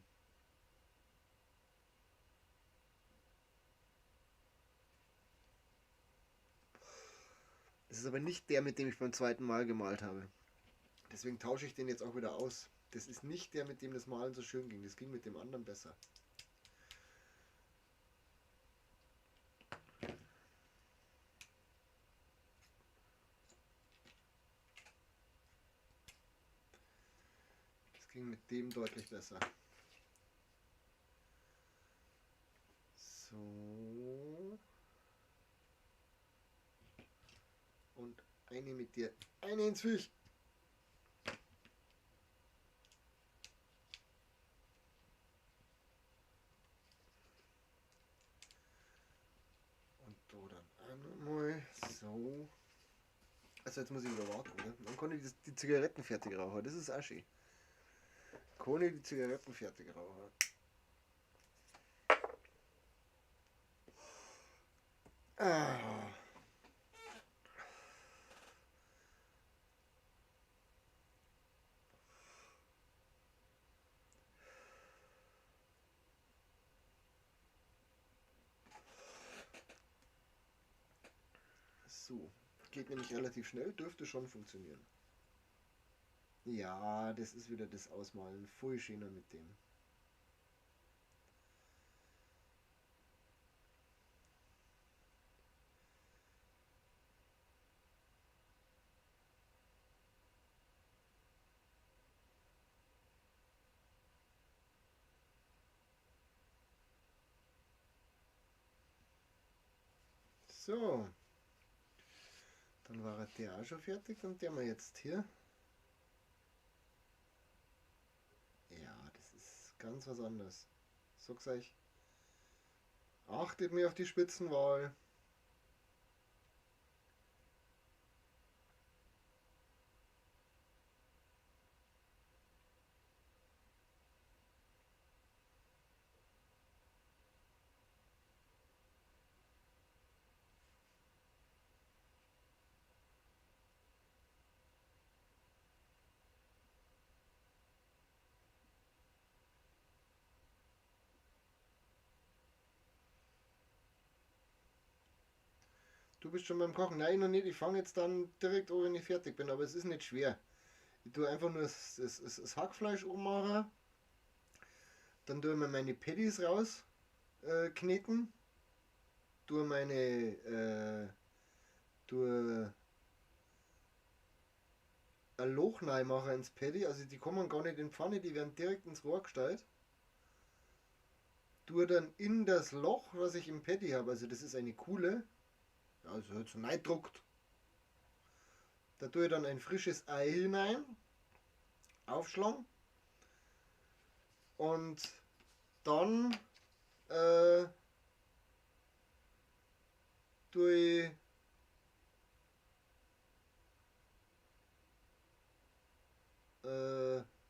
Das ist aber nicht der, mit dem ich beim zweiten Mal gemalt habe. Deswegen tausche ich den jetzt auch wieder aus. Das ist nicht der, mit dem das Malen so schön ging. Das ging mit dem anderen besser. Das ging mit dem deutlich besser. So. Und eine mit dir. Eine ins Viech. Und da dann einmal. So. Also jetzt muss ich wieder warten, oder? Dann kann ich die Zigaretten fertig rauchen. Das ist auch schön. Kann ich die Zigaretten fertig rauchen. Ah. So. Geht nämlich relativ schnell, dürfte schon funktionieren. Ja, das ist wieder das Ausmalen. Voll schöner mit dem. So. Dann war der auch schon fertig und der mal jetzt hier. Ja, das ist ganz was anderes. Sag's euch. Achtet mir auf die Spitzenwahl. Du bist schon beim Kochen? Nein, noch nicht. Ich fange jetzt dann direkt an, wenn ich fertig bin, aber es ist nicht schwer. Ich tue einfach nur das Hackfleisch ummachen, dann tue ich mir meine Patties raus kneten, tue tue ein Loch reinmachen ins Patty, also die kommen gar nicht in die Pfanne, die werden direkt ins Rohr gestellt. Tue dann in das Loch, was ich im Patty habe, also das ist eine Kuhle, also halt so reindruckt. Da tue ich dann ein frisches Ei hinein, aufschlagen und dann äh, tue ich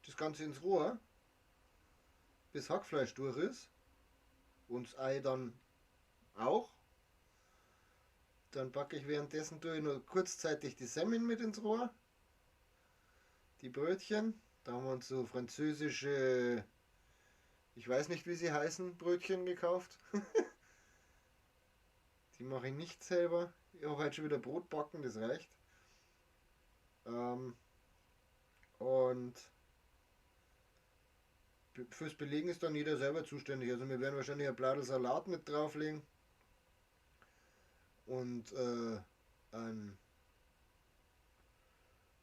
das Ganze ins Rohr, bis Hackfleisch durch ist und das Ei dann auch. Dann packe ich währenddessen tue ich nur kurzzeitig die Semmeln mit ins Rohr, die Brötchen. Da haben wir uns so französische, ich weiß nicht wie sie heißen, Brötchen gekauft. Die mache ich nicht selber. Ich habe heute schon wieder Brot backen, das reicht. Ähm, und fürs Belegen ist dann jeder selber zuständig. Also wir werden wahrscheinlich ein Bladel Salat mit drauflegen und ein,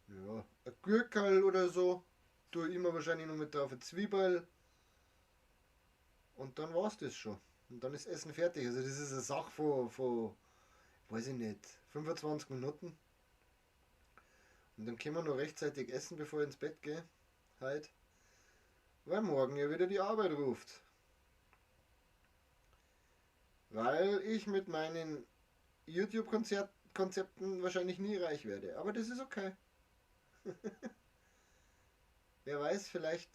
ja, ein Gürkel oder so. Tue ich immer wahrscheinlich noch mit drauf eine Zwiebel und dann war's das schon. Und dann ist Essen fertig. Also das ist eine Sache von weiß ich nicht, 25 Minuten. Und dann können wir noch rechtzeitig essen, bevor ich ins Bett gehe. Heute. Weil morgen ja wieder die Arbeit ruft. Weil ich mit meinen YouTube-Konzepten wahrscheinlich nie reich werde. Aber das ist okay. Wer weiß, vielleicht,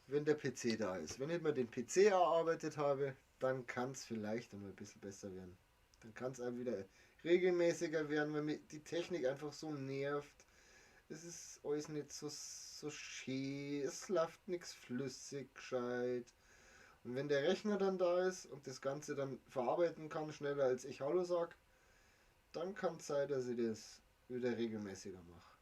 wenn der PC da ist. Wenn ich mir den PC erarbeitet habe, dann kann es vielleicht einmal ein bisschen besser werden. Dann kann es auch wieder regelmäßiger werden, weil mir die Technik einfach so nervt. Es ist alles nicht so schön, es läuft nichts flüssig gescheit. Und wenn der Rechner dann da ist und das Ganze dann verarbeiten kann, schneller als ich Hallo sag, dann kann es sein, dass ich das wieder regelmäßiger mache.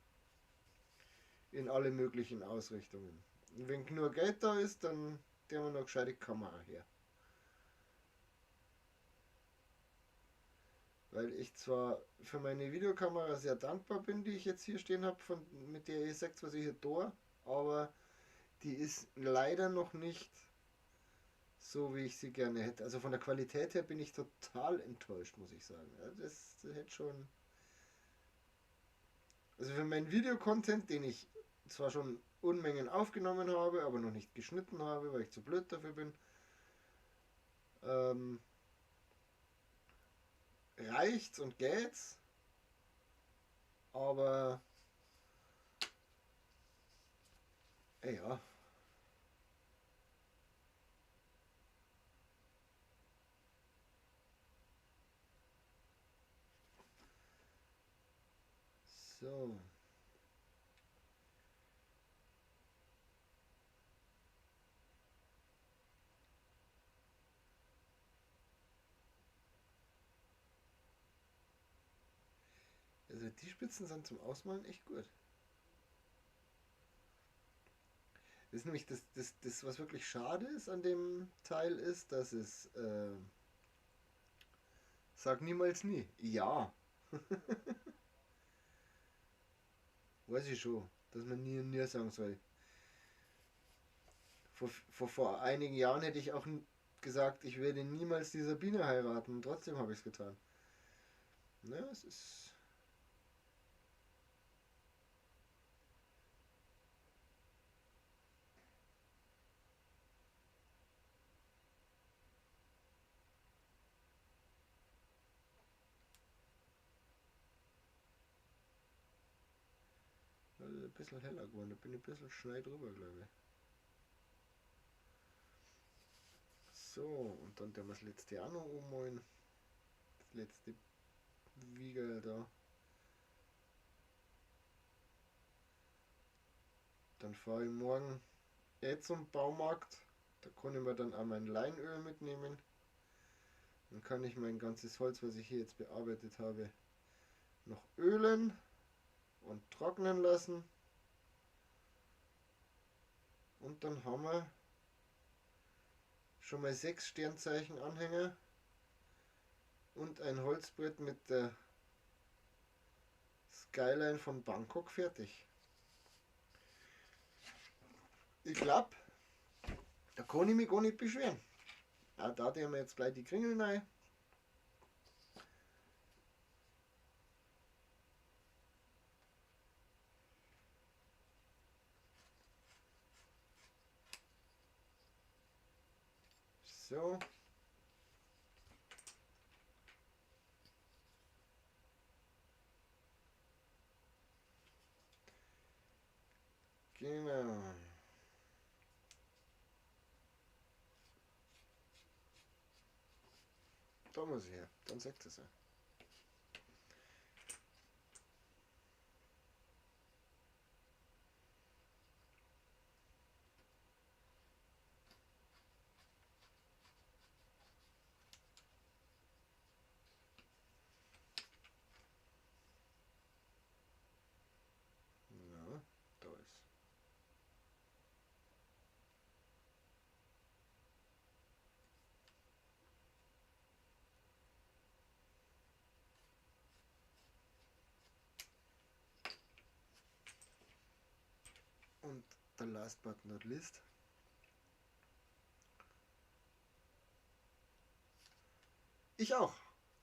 In alle möglichen Ausrichtungen. Und wenn nur Geld da ist, dann der wir noch gescheite Kamera her. Weil ich zwar für meine Videokamera sehr dankbar bin, die ich jetzt hier stehen habe, mit der ihr seht, was ich hier tue, aber die ist leider noch nicht so, wie ich sie gerne hätte. Also von der Qualität her bin ich total enttäuscht, muss ich sagen. Ja, das hätte schon. Also für meinen Videocontent, den ich zwar schon Unmengen aufgenommen habe, aber noch nicht geschnitten habe, weil ich zu blöd dafür bin, ähm, reicht's und geht's, aber ja. So. Also die Spitzen sind zum Ausmalen echt gut. Das ist nämlich das, was wirklich schade ist an dem Teil ist, dass es sag niemals nie. Ja, weiß ich schon, dass man nie und nie sagen soll. Vor einigen Jahren hätte ich auch gesagt, ich werde niemals die Sabine heiraten und trotzdem habe ich es getan. Ne, es ist ein bisschen heller geworden, da bin ich ein bisschen schnell drüber, glaube ich. So, und dann der das letzte auch noch ummalen. Das letzte Wiegel da. Dann fahre ich morgen zum Baumarkt. Da kann ich mir dann auch mein Leinöl mitnehmen. Dann kann ich mein ganzes Holz, was ich hier jetzt bearbeitet habe, noch ölen und trocknen lassen. Und dann haben wir schon mal 6 Sternzeichen Anhänger und ein Holzbrett mit der Skyline von Bangkok fertig. Ich glaube, da kann ich mich gar nicht beschweren. Auch da haben wir jetzt gleich die Kringel rein. So. Genau. Da muss ich her, dann sagt es ja. Ja, da ist. Und der last but not least. Ich auch.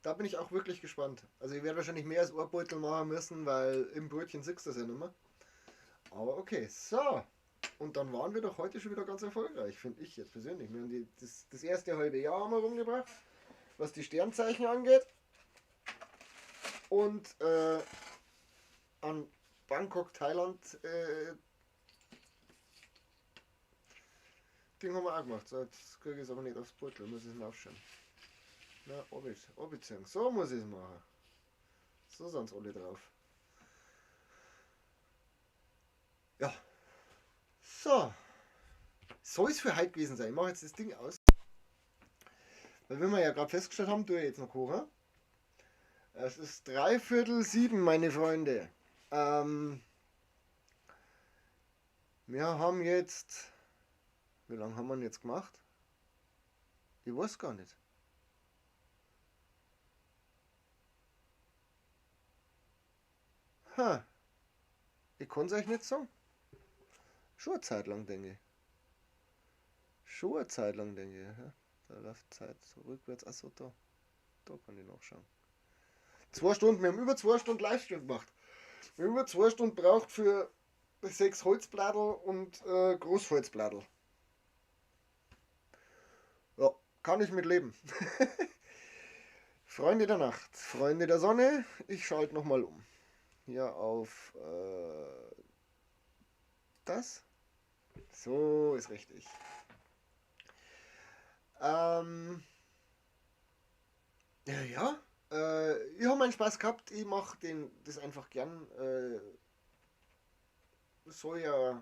Da bin ich auch wirklich gespannt. Also ich werde wahrscheinlich mehr als Ohrbeutel machen müssen, weil im Brötchen siehst du das ja nicht mehr. Aber okay, so. Und dann waren wir doch heute schon wieder ganz erfolgreich, finde ich jetzt persönlich. Wir haben das erste halbe Jahr haben wir rumgebracht, was die Sternzeichen angeht. Und an Bangkok, Thailand, Ding haben wir auch gemacht. So, jetzt kriege ich es aber nicht aufs Beutel, muss ich es aufschauen. Na, abziehen. So muss ich es machen. So sind es alle drauf. Ja. So. Soll es für heute gewesen sein. Ich mache jetzt das Ding aus. Weil wir ja gerade festgestellt haben, tue ich jetzt noch kochen. Es ist 6:45, meine Freunde. Wir haben jetzt. Wie lange haben wir denn jetzt gemacht? Ich weiß gar nicht. Ha. Ich kann es euch nicht sagen. Schon eine Zeit lang, denke ich. Schon eine Zeit lang, denke ich. Ja. Da läuft Zeit so rückwärts. Achso, da. Da kann ich nachschauen. 2 Stunden, wir haben über 2 Stunden Livestream gemacht. Wir haben über 2 Stunden braucht für 6 Holzbladel und Großholzbladel. Ja, kann ich mit leben. Freunde der Nacht, Freunde der Sonne, ich schalte nochmal um. Hier auf das. So ist richtig. Ja, ich habe meinen Spaß gehabt. Ich mache das einfach gern. Soll ja.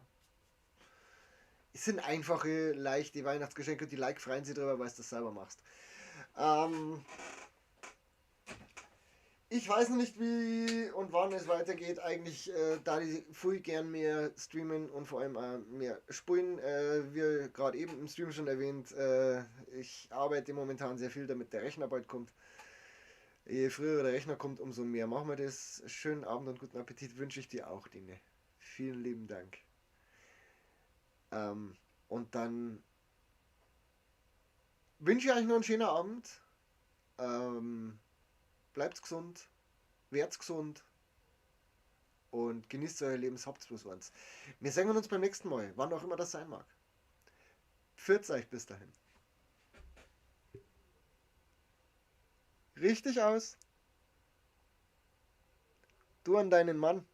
Es sind einfache, leichte Weihnachtsgeschenke und die Like freuen sich darüber, weil du das selber machst. Ähm, Ich weiß noch nicht, wie und wann es weitergeht. Eigentlich, da ich viel gern mehr streamen und vor allem mehr spielen. Wie gerade eben im Stream schon erwähnt, ich arbeite momentan sehr viel, damit der Rechner bald kommt. Je früher der Rechner kommt, umso mehr machen wir das. Schönen Abend und guten Appetit wünsche ich dir auch, Dine. Vielen lieben Dank. Und dann wünsche ich euch noch einen schönen Abend. Ähm, Bleibt gesund, werdet gesund und genießt euer Leben, habt bloß eins. Wir sehen uns beim nächsten Mal, wann auch immer das sein mag. Pfiat euch bis dahin. Richtig aus. Du an deinen Mann.